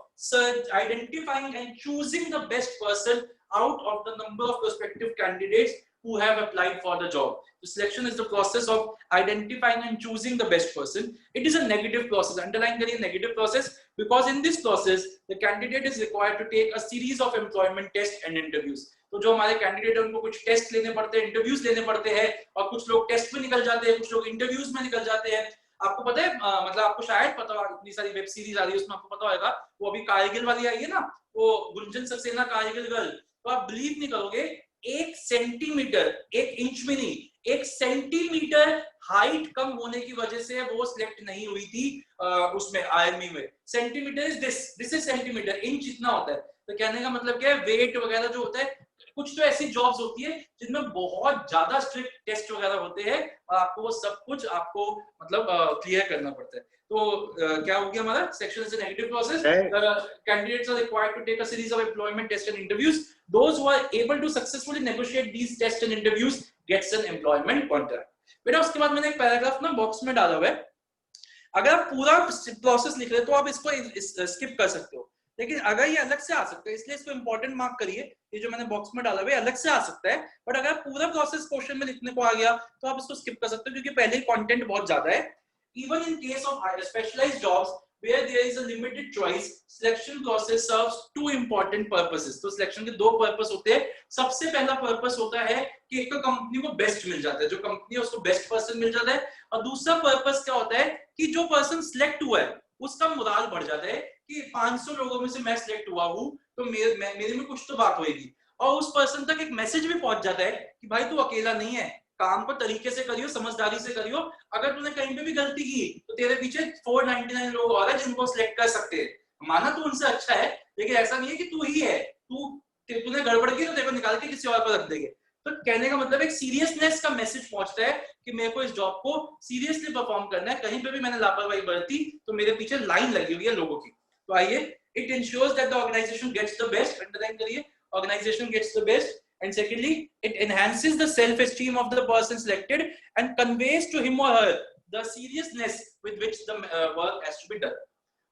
identifying and choosing the best person out of the number of prospective candidates who have applied for the job. So selection is the process of identifying and choosing the best person. It is a negative process. Underline करिए, negative process, because in this process the candidate is required to take a series of employment tests and interviews. तो जो हमारे कैंडिडेट है उनको कुछ टेस्ट लेने पड़ते हैं, इंटरव्यूज लेने पड़ते हैं, और कुछ लोग टेस्ट में निकल जाते हैं, कुछ लोग इंटरव्यूज में निकल जाते हैं। आपको पता है, मतलब आपको शायद पता हो, इतनी सारी वेब सीरीज आ रही है उसमें आपको पता होगा, वो अभी कारगिल वाली आई है ना, वो गुंजन सक्सेना कारगिल गर्ल। तो आप बिलीव नहीं करोगे, 1 सेंटीमीटर, 1 इंच में नहीं, 1 सेंटीमीटर हाइट कम होने की वजह से वो सिलेक्ट नहीं हुई थी उसमें आर्मी में। Centimetre is this is centimetre, inch इतना होता है। तो कहने का मतलब क्या है, वेट वगैरह जो होता है, कुछ तो ऐसी जॉब्स होती है जिनमें बहुत ज्यादा स्ट्रिक्ट टेस्ट वगैरह होते हैं और आपको वो सब कुछ आपको मतलब क्लियर करना पड़ता है। तो क्या हो गया हमारा, section is a negative process. Candidates are required to take a series of employment test and interviews. Those who are able to successfully negotiate these tests and interviews gets an employment contract. बेटा उसके बाद मैंने एक पैराग्राफ ना बॉक्स में डाला हुआ है, अगर आप पूरा प्रोसेस लिख रहे हो तो आप इसको स्किप कर सकते हो, लेकिन अगर ये अलग से आ सकता है, इसलिए इसको इंपॉर्टेंट मार्क करिए। ये जो मैंने बॉक्स में डाला हुआ है अलग से आ सकता है, बट अगर पूरा प्रोसेस क्वेश्चन में लिखने को आ गया तो आप इसको स्किप कर सकते हो, क्योंकि पहले ही कंटेंट बहुत ज्यादा है। Even in case of specialized jobs where there is a limited choice, selection process serves 2 important purposes. तो सिलेक्शन के 2 पर्पस होते हैं। सबसे पहला पर्पस होता है कि एक तो कंपनी को बेस्ट मिल जाता है, जो कंपनी है उसको बेस्ट पर्सन मिल जाता है, और दूसरा पर्पस क्या होता है कि जो पर्सन सिलेक्ट हुआ है उसका मोराल बढ़ जाता है कि 500 लोगों में से मैं सिलेक्ट हुआ हूं, तो मेरे में कुछ तो बात होगी, और उस पर्सन तक एक मैसेज भी पहुंच जाता है कि भाई तू अकेला नहीं है, काम को तरीके से करियो, समझदारी से करियो। अगर तूने कहीं पे भी गलती की तो तेरे पीछे 499 लोग और हैं जिनको सिलेक्ट कर सकते हैं। माना तू उनसे अच्छा है, लेकिन ऐसा नहीं है कि तू ही है, तूने गड़बड़ की तो तेरे को निकाल के किसी और पर रख देंगे। तो कहने का मतलब एक सीरियसनेस का मैसेज पहुंचता है कि मेरे को इस जॉब को सीरियसली परफॉर्म करना है, कहीं पे भी मैंने लापरवाही बरती तो मेरे पीछे लाइन लगी हुई है लोगों की। तो आइए, it ensures that the organisation gets the best. Underline करिए, organisation gets the best. And secondly, it enhances the self-esteem of the person selected and conveys to him or her the seriousness with which the work has to be done.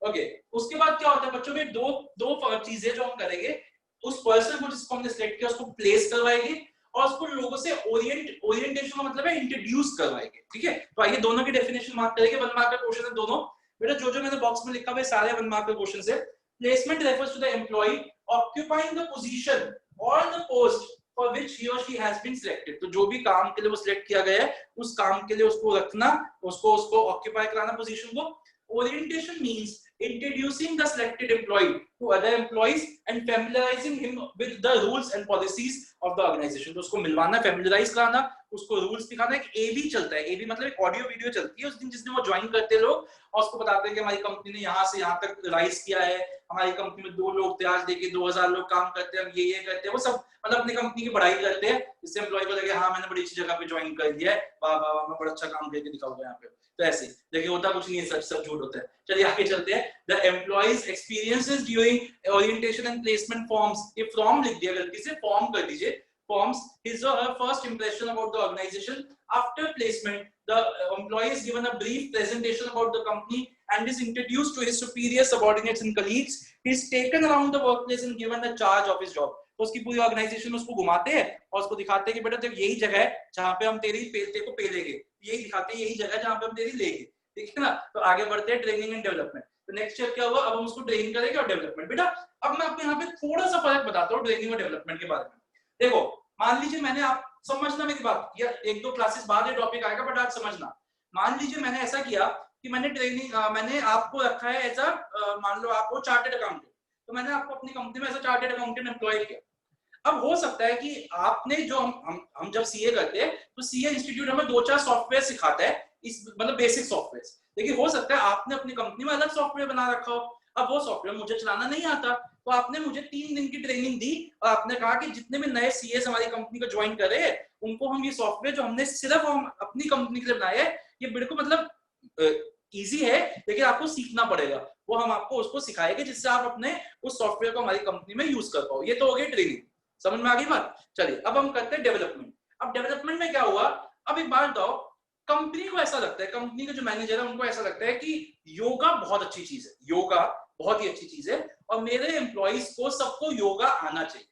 Okay उसके बाद क्या होता है बच्चों में दो चीजें जो हम करेंगे, उस पर्सन को जिसको हमने सिलेक्ट किया उसको प्लेस करवाएंगे और उसको लोगों से ओरिएंटेशन का मतलब है इंट्रोड्यूस करवाएंगे। ठीक है, तो आइए दोनों की डेफिनेशन मार्क करेंगे। 1 मार्क का क्वेश्चन है दोनों। बेटा जो मैंने बॉक्स में लिखा हुआ है सारे 1 मार्क के क्वेश्चन है। Placement refers to the employee occupying the position or the post for which he or she has been selected. तो जो भी काम के लिए वो सिलेक्ट किया गया है उस काम के लिए उसको रखना, उसको ऑक्यूपाई कराना पोजीशन को। Orientation means introducing the selected employee to other employees and familiarizing him with the rules and policies of the organization। तो उसको मिलवाना, familiarize कराना, उसको रूल्स दिखाना। एक एवी चलता है, एवी मतलब एक ऑडियो वीडियो चलती है उस दिन जिस दिन वो ज्वाइन करते हैं लोग, और उसको बताते हैं कि हमारी कंपनी ने यहाँ से यहाँ तक राइज किया है, हमारी कंपनी में 2 लोग थे आज देखिए 2000 लोग काम करते हैं, हम ये करते हैं, वो सब मतलब अपनी कंपनी की बढ़ाई करते हैं, जिससे एम्प्लॉय को लगे हाँ मैंने बड़ी अच्छी जगह पे ज्वाइन कर दिया है, वाह वाह वाह मैं बड़ा अच्छा काम करके दिखाऊंगा यहाँ पे। तो ऐसे देखिए होता कुछ नहीं है, सच सब झूठ होता है। चलिए आगे चलते हैं। The employees experiences during orientation and placement forms. ये फॉर्म लिख दिया गलती से, फॉर्म कर दीजिए। Forms his or her first impression about the organization. After placement, the employee is given a brief presentation about the company and is introduced to his superiors, subordinates and colleagues. He is taken around the workplace and given the charge of his job. तो उसकी पूरी ऑर्गेनाइजेशन में उसको घुमाते हैं और उसको दिखाते हैं कि बेटा देख यही जगह है जहाँ पे हम तेरी को पेलेंगे, यही दिखाते हैं यही जगह है जहाँ पे हम तेरी लेंगे। ठीक है ना, तो आगे बढ़ते हैं ट्रेनिंग एंड डेवलपमेंट। तो नेक्स्ट स्टेप क्या हुआ, अब हम उसको ट्रेनिंग करेंगे और डेवलपमेंट। बेटा अब मैं आपको यहाँ पे थोड़ा सा फर्क बताता हूँ ट्रेनिंग और डेवलपमेंट के बारे में। देखो मान लीजिए मैंने, आप समझना मेरी बात, या 1-2 क्लासेस बाद ये टॉपिक आएगा बट आज समझना। मान लीजिए मैंने ऐसा किया कि मैंने ट्रेनिंग, मैंने आपको रखा है ऐसा, मान लो आपको चार्टर्ड अकाउंटेंट, तो मैंने आपको अपनी कंपनी में ऐसा चार्टर्ड अकाउंटेंट एम्प्लॉय किया। अब हो सकता है कि आपने जो हम जब सीए करते हैं तो सीए इंस्टीट्यूट हमें 2-4 सॉफ्टवेयर सिखाता है, इस मतलब बेसिक सॉफ्टवेयर, लेकिन हो सकता है आपने अपनी कंपनी में अलग सॉफ्टवेयर बना रखा हो। अब वो सॉफ्टवेयर मुझे चलाना नहीं आता, तो आपने मुझे 3 दिन की ट्रेनिंग दी और आपने कहा कि जितने भी नए सीएस हमारी कंपनी को ज्वाइन कर रहे हैं उनको हम ये सॉफ्टवेयर जो हमने सिर्फ हम अपनी कंपनी के लिए बनाया है, ये बिल्कुल मतलब इजी है लेकिन आपको सीखना पड़ेगा, वो हम आपको उसको सिखाएंगे जिससे आप अपने उस सॉफ्टवेयर को हमारी कंपनी में यूज कर पाओ। ये तो हो गई ट्रेनिंग, समझ में आ गई बात। चलिए अब हम करते हैं डेवलपमेंट। अब डेवलपमेंट में क्या हुआ, अब एक बात बताओ, कंपनी को ऐसा लगता है, कंपनी के जो मैनेजर है उनको ऐसा लगता है कि योगा बहुत अच्छी चीज है, योगा बहुत ही अच्छी चीज है और मेरे एम्प्लॉइज को सबको योगा आना चाहिए।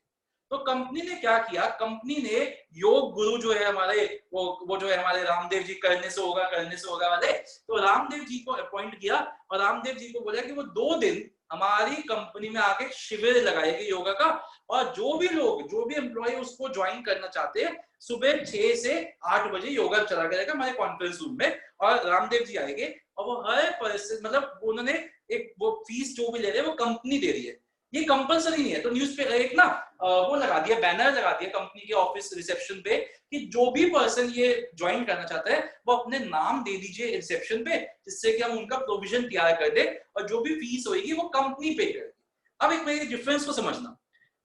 तो कंपनी ने क्या किया, कंपनी ने योग गुरु जो है हमारे, वो जो है हमारे रामदेव जी, करने से होगा वाले, तो रामदेव जी को अपॉइंट किया और रामदेव जी को बोला कि वो 2 दिन हमारी कंपनी में आके शिविर लगाएंगे योगा का, और जो भी लोग, जो भी एम्प्लॉय उसको ज्वाइन करना चाहते हैं सुबह 6 से 8 बजे योगा चला करेगा हमारे कॉन्फ्रेंस रूम में, और रामदेव जी आएंगे और वो हर पर्सन, मतलब उन्होंने एक वो फीस जो भी ले रहे हैं वो कंपनी दे रही है, ये कंपलसरी नहीं है। तो न्यूज़ पे एक ना वो लगा दिया, बैनर लगा दिया कंपनी के ऑफिस रिसेप्शन पे कि जो भी पर्सन ये ज्वाइन करना चाहता है वो अपने नाम दे दीजिए रिसेप्शन पे, जिससे कि हम उनका प्रोविजन तैयार कर दे और जो भी फीस होगी वो कंपनी पे करेगी। अब एक मेरे डिफरेंस को समझना,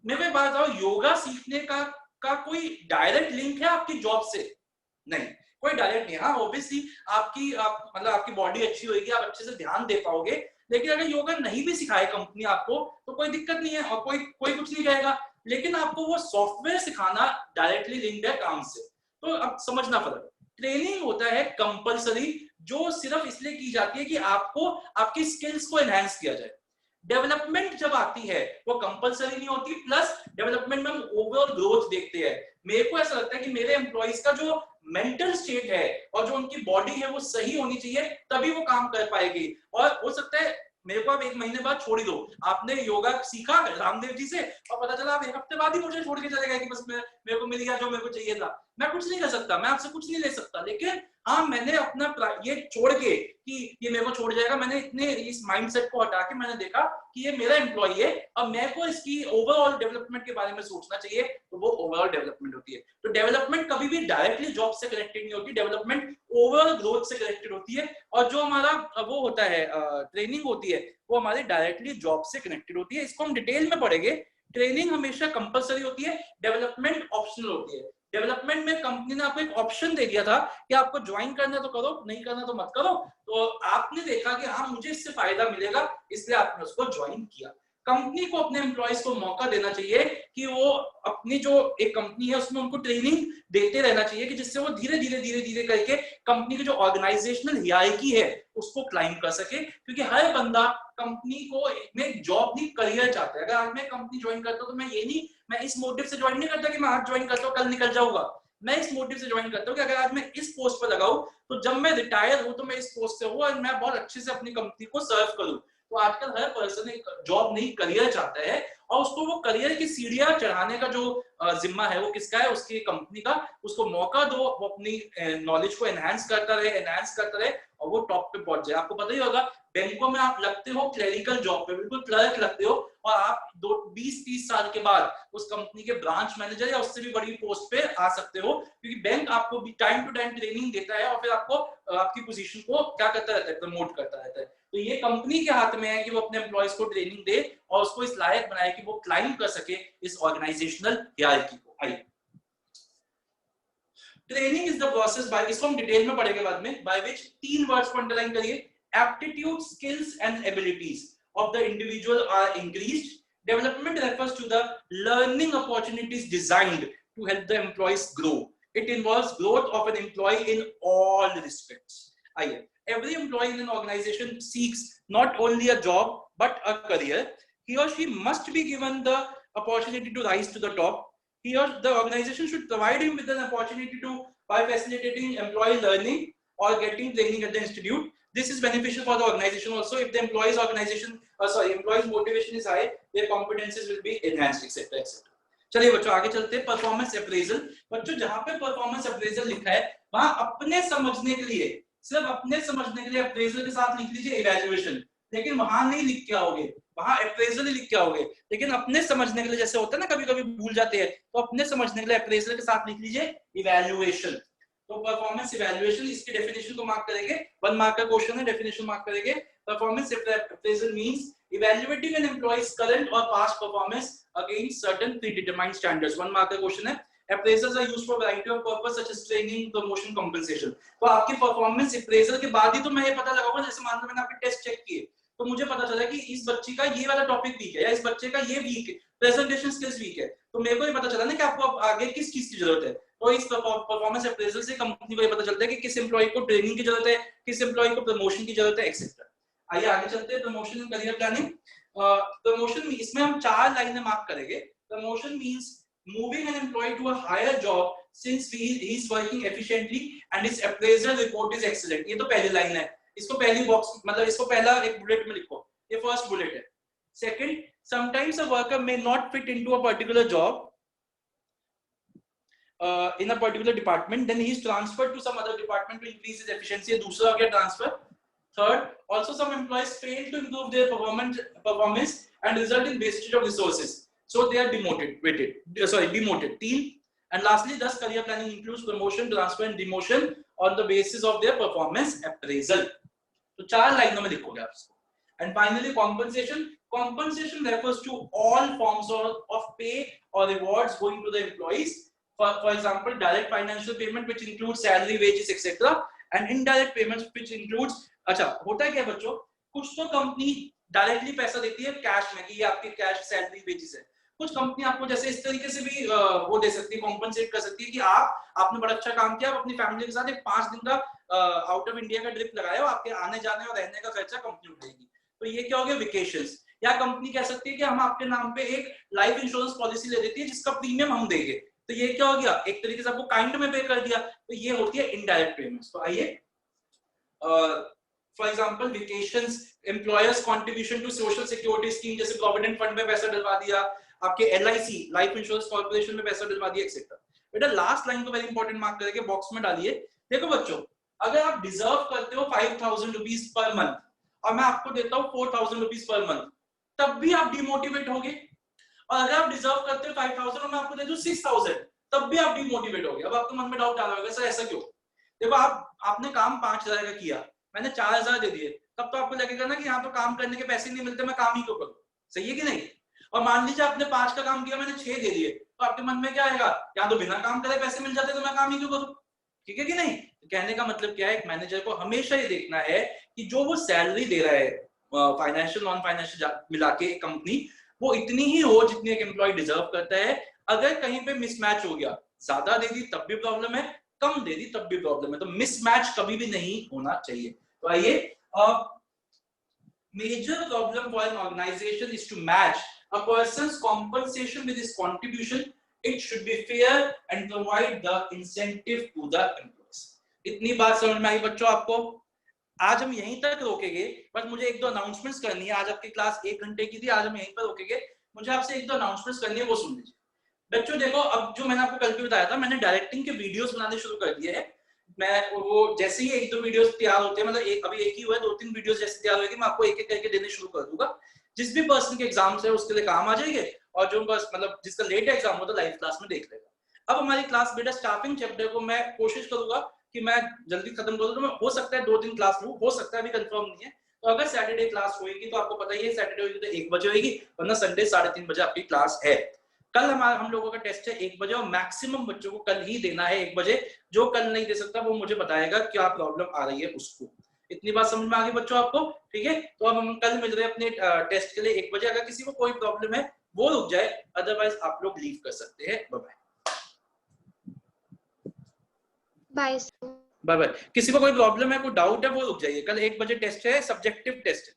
मेरे को बात बताओ, योगा सीखने का कोई डायरेक्ट लिंक है आपकी जॉब से? नहीं, कोई डायरेक्ट नहीं। हाँ ऑब्वियसली मतलब आपकी बॉडी अच्छी होगी, आप अच्छे से ध्यान दे पाओगे, लेकिन अगर योगा नहीं भी सिखाए कंपनी आपको तो कोई दिक्कत नहीं है और कोई कुछ नहीं कहेगा, लेकिन आपको वो सॉफ्टवेयर सिखाना डायरेक्टली लिंक्ड है काम से। तो अब समझना फर्क, ट्रेनिंग होता है कंपलसरी, जो सिर्फ इसलिए की जाती है कि आपको आपकी स्किल्स को एनहांस किया जाए। डेवलपमेंट जब आती है वो कंपलसरी नहीं होती, प्लस डेवलपमेंट में हम ओवरऑल ग्रोथ देखते हैं। मेरे को ऐसा लगता है कि मेरे एम्प्लॉइज का जो मेंटल स्टेट है और जो उनकी बॉडी है वो सही होनी चाहिए, तभी वो काम कर पाएगी। और हो सकता है मेरे को आप 1 महीने बाद छोड़ ही दो, आपने योगा सीखा रामदेव जी से और पता चला आप 1 हफ्ते बाद ही मुझे छोड़ के चले गए कि बस मेरे को मिल गया जो मेरे को चाहिए था। मैं कुछ नहीं कर सकता, मैं आपसे कुछ नहीं ले सकता, लेकिन हाँ मैंने अपना ये छोड़ के कि ये मेरे को छोड़ जाएगा, मैंने इतने इस माइंडसेट को हटा के मैंने देखा कि ये मेरा एम्प्लॉई है और मेरे को इसकी ओवरऑल डेवलपमेंट के बारे में सोचना चाहिए, तो वो ओवरऑल डेवलपमेंट होती है। तो डेवलपमेंट कभी भी डायरेक्टली जॉब से कनेक्टेड नहीं होती, डेवलपमेंट ओवरऑल ग्रोथ से कनेक्टेड होती है, और जो हमारा वो होता है ट्रेनिंग होती है वो हमारी डायरेक्टली जॉब से कनेक्टेड होती है। इसको हम डिटेल में पढ़ेंगे। ट्रेनिंग हमेशा कंपलसरी होती है, डेवलपमेंट ऑप्शनल होती है। डेवलपमेंट में कंपनी ने आपको एक ऑप्शन दे दिया था कि आपको ज्वाइन करना तो करो, नहीं करना तो मत करो, तो आपने देखा कि हाँ मुझे इससे फायदा मिलेगा, इसलिए आपने उसको ज्वाइन किया। कंपनी को अपने एम्प्लॉइज को मौका देना चाहिए कि वो अपनी जो एक कंपनी है उसमें उनको ट्रेनिंग देते रहना चाहिए कि जिससे वो धीरे धीरे करके कंपनी की जो ऑर्गेनाइजेशनल हियरार्की है उसको क्लाइम कर सके, क्योंकि हर बंदा कंपनी को में जॉब नहीं करियर चाहता है। अगर आज मैं कंपनी ज्वाइन करता हूँ तो मैं इस मोटिव से ज्वाइन नहीं करता कि मैं आज ज्वाइन करता हूँ कल निकल जाऊंगा। मैं इस मोटिव से ज्वाइन करता हूँ कि अगर आज मैं इस पोस्ट पर लगाऊं तो जब मैं रिटायर हूं तो मैं इस पोस्ट से हूं और मैं बहुत अच्छे से अपनी कंपनी को सर्व करूं। तो आजकल हर पर्सन एक जॉब नहीं करियर चाहता है, और उसको वो करियर की सीढ़ियां चढ़ाने का जो जिम्मा है वो किसका है, उसकी कंपनी का। उसको मौका दो, वो अपनी नॉलेज को एनहांस करता रहे और वो टॉप पे पहुंच जाए। आपको पता ही होगा बैंकों में आप लगते हो क्लरिकल जॉब पे, बिल्कुल क्लर्क लगते हो, और आप 20-30 साल के बाद उस कंपनी के ब्रांच मैनेजर या उससे भी बड़ी पोस्ट पे आ सकते हो, क्योंकि बैंक आपको भी टाइम टू टाइम ट्रेनिंग देता है और फिर आपको आपकी पोजीशन को क्या करता रहता है, प्रमोट करता रहता है। तो ये कंपनी के हाथ में है कि वो अपने एम्प्लॉयज को ट्रेनिंग दे और उसको इस लायक बनाए कि वो क्लाइम कर सके इस ऑर्गेनाइजेशनल हायरार्की को। आइए, training is the process by, इसको हम डिटेल में पढ़ेंगे बाद में, बाय विच 3 वर्ड्स को अंडरलाइन करिए, aptitude, skills and abilities of the individual are increased. Development refers to the learning opportunities designed to help the employees grow. It involves growth of an employee in all respects. Every employee in an organization seeks not only a job but a career. He or she must be given the opportunity to rise to the top. The organization should provide him with an opportunity to, by facilitating employee learning or getting training at the institute. This is beneficial for the organization also. If the employees motivation is high, their competencies will be enhanced, etc. etc. चलिए बच्चों आगे चलते हैं। Performance appraisal. बच्चों जहां पे परफॉर्मेंस अप्रेजल लिखा है वहां अपने समझने के लिए, सिर्फ अपने समझने के लिए अप्रेजल के साथ लिख लीजिए इवैल्यूएशन, लेकिन वहां नहीं लिख के आओगे, वहां अप्रेजल ही लिख के आओगे। लेकिन अपने समझने के लिए, जैसे होता है ना कभी कभी भूल जाते हैं, तो अपने समझने के लिए अप्रेजल के साथ लिख लीजिए इवैल्यूएशन। तो परफॉर्मेंस इवैल्यूएशन, इसकी डेफिनेशन को मार्क करेंगे, 1 मार्क का क्वेश्चन है, डेफिनेशन मार्क करेंगे। Performance appraisal means evaluating an employee's current or past performance against certain predetermined standards. 1 mark का क्वेश्चन है। Appraisals are used for variety of purpose such as training, promotion, compensation. तो आपकी परफॉर्मेंस अप्रेजल के बाद ही तो मैं ये पता लगाऊंगा, जैसे मान लो मैंने आपके टेस्ट चेक किए तो मुझे पता चला कि इस बच्ची का ये वाला टॉपिक वीक है या इस बच्चे का ये वीक है, प्रेजेंटेशन स्किल्स वीक है, तो मेरे को ये पता चला ना कि आपको आगे किस चीज की जरूरत है। तो इस परफॉर्मेंस अप्रेजल से कंपनी को ये पता चलता है कि किस एम्प्लॉय को ट्रेनिंग की जरूरत है, किस एम्प्लॉय को प्रमोशन की जरूरत है, एक्सेट्रा। आइए आगे चलते हैं। Promotion in career planning. Promotion इसमें हम 4 लाइनें मार्क करेंगे। Promotion means moving an employee to a higher job since he is working efficiently and his appraisal report is excellent. ये तो पहली लाइन है, इसको पहली बॉक्स मतलब इसको पहला एक बुलेट में लिखो, ये फर्स्ट बुलेट है। Second, sometimes a worker may not fit into a particular job in a particular department, then he is transferred to some other department to increase his efficiency. ये दूसरा हो गया transfer. Third, also some employees fail to improve their performance and result in wastage of resources, so they are demoted. Team. And lastly, thus career planning includes promotion, transfer and demotion on the basis of their performance appraisal. तो 4 लाइनों में लिखोगे आप इसको। And finally, compensation. Compensation refers to all forms of pay or rewards going to the employees. For example, direct financial payment which includes salary, wages, etc. and indirect payments which includes, अच्छा होता है क्या बच्चों, कुछ तो कंपनी डायरेक्टली पैसा देती है कैश में कि ये आपकी कैश सैलरी वेजेस है। कुछ कंपनी आपको जैसे इस तरीके से भी वो दे सकती है, कॉम्पनसेट कर सकती है कि आपने बड़ा अच्छा काम किया, आप अपनी फैमिली के साथ एक 5 दिन का आउट ऑफ इंडिया का ट्रिप लगाया हो, आपके आने जाने और रहने का खर्चा कंपनी उठाएगी। तो ये क्या हो गया, वेकेशंस। या कंपनी कह सकती है कि हम आपके नाम पे एक लाइफ इंश्योरेंस पॉलिसी ले देती है जिसका प्रीमियम हम देंगे। तो ये क्या हो गया, एक तरीके से आपको काइंड में पे कर दिया। तो ये होती है इनडायरेक्ट पेमेंट्स। तो आइए, for example vacations, employers contribution to social security scheme, जैसे प्रोविडेंट फंड में पैसा डलवा दिया, आपके LIC लाइफ इंश्योरेंस कॉर्पोरेशन में पैसा डलवा दिया, एक्सेट्रा। बेटा लास्ट लाइन को वेरी इंपॉर्टेंट मार्क करके बॉक्स में डालिए। देखो बच्चों, अगर आप डिजर्व करते हो 5000 रुपीज पर मंथ और मैं आपको देता हूँ 4000 रुपीज पर मंथ, तब भी आप डिमोटिवेट होगे। और अगर आप डिजर्व करते हो 5000 और मैं आपको दे दूं 6000, तब भी आप डिमोटिवेट होगे। अब आपके मन में डाउट आ रहा होगा, सर ऐसा क्यों? देखो, आपने काम 5000 का किया, मैंने 4000 दे दिए, तब तो आपको लगेगा ना कि यहाँ तो काम करने के पैसे नहीं मिलते, मैं काम ही क्यों करूं? सही है कि नहीं? और मान लीजिए आपने 5 का काम किया, मैंने 6 दे दिए, तो आपके मन में क्या आएगा, या तो बिना काम करे पैसे मिल जाते तो मैं काम ही क्यों करूं? ठीक है कि नहीं? कहने का मतलब क्या है, एक मैनेजर को हमेशा ये देखना है कि जो वो सैलरी दे रहा है फाइनेंशियल नॉन फाइनेंशियल मिला के कंपनी, वो इतनी ही हो जितनी एक एम्प्लॉय डिजर्व करता है। अगर कहीं पे मिसमैच हो गया, ज्यादा दे दी तब भी प्रॉब्लम है, कम दे दी तब भी प्रॉब्लम है, तो मिसमैच कभी भी नहीं होना चाहिए। तो आइए major problem for an organization is to match a person's compensation with his contribution. It should be fair and provide the incentive to the employees. इतनी बात समझ में आई बच्चों आपको? आज हम यहीं तक रोकेंगे, बस मुझे एक दो अनाउंसमेंट्स करनी है। आज आपकी क्लास 1 घंटे की थी, आज हम यहीं पर रोकेंगे। मुझे आपसे एक दो अनाउंसमेंट्स करनी है, वो सुन लीजिए बच्चों। देखो, अब जो मैंने आपको कल भी बताया था, मैंने डायरेक्टिंग के वीडियोस बनाने शुरू कर दिए हैं। मैं वो जैसे ही एक दो वीडियोस तैयार होते हैं, मतलब अभी एक ही हुआ है, 2-3 वीडियोस जैसे तैयार होगी, मैं आपको एक एक करके देने शुरू कर दूंगा। जिस भी पर्सन के एग्जाम्स है उसके लिए काम आ जाएंगे, और जो बस मतलब जिसका लेट एग्जाम हो तो लाइव क्लास में देख लेगा। अब हमारी क्लास बेटा स्टाफिंग चैप्टर को मैं कोशिश करूंगा कि मैं जल्दी खत्म कर दूं, तो मैं हो सकता है 2-3 क्लास लूं, हो सकता है, अभी कंफर्म नहीं है। तो अगर सैटरडे क्लास होगी तो आपको पता ही है, सैटरडे होगी तो 1 बजे होगी, वरना संडे 3:30 बजे आपकी क्लास है। कल हम लोगों का टेस्ट है 1 बजे, और मैक्सिमम बच्चों को कल ही देना है 1 बजे। जो कल नहीं दे सकता वो मुझे बताएगा क्या प्रॉब्लम आ रही है उसको। इतनी बात समझ में आ गई बच्चों आपको? ठीक है, तो अब हम कल मिल रहे हैं अपने टेस्ट के लिए 1 बजे। अगर किसी को कोई प्रॉब्लम है वो रुक जाए, अदरवाइज आप लोग लीव कर सकते हैं। Bye bye. Bye bye. किसी को कोई प्रॉब्लम है, कोई डाउट है, वो रुक जाइए। कल 1 बजे टेस्ट है, सब्जेक्टिव टेस्ट है।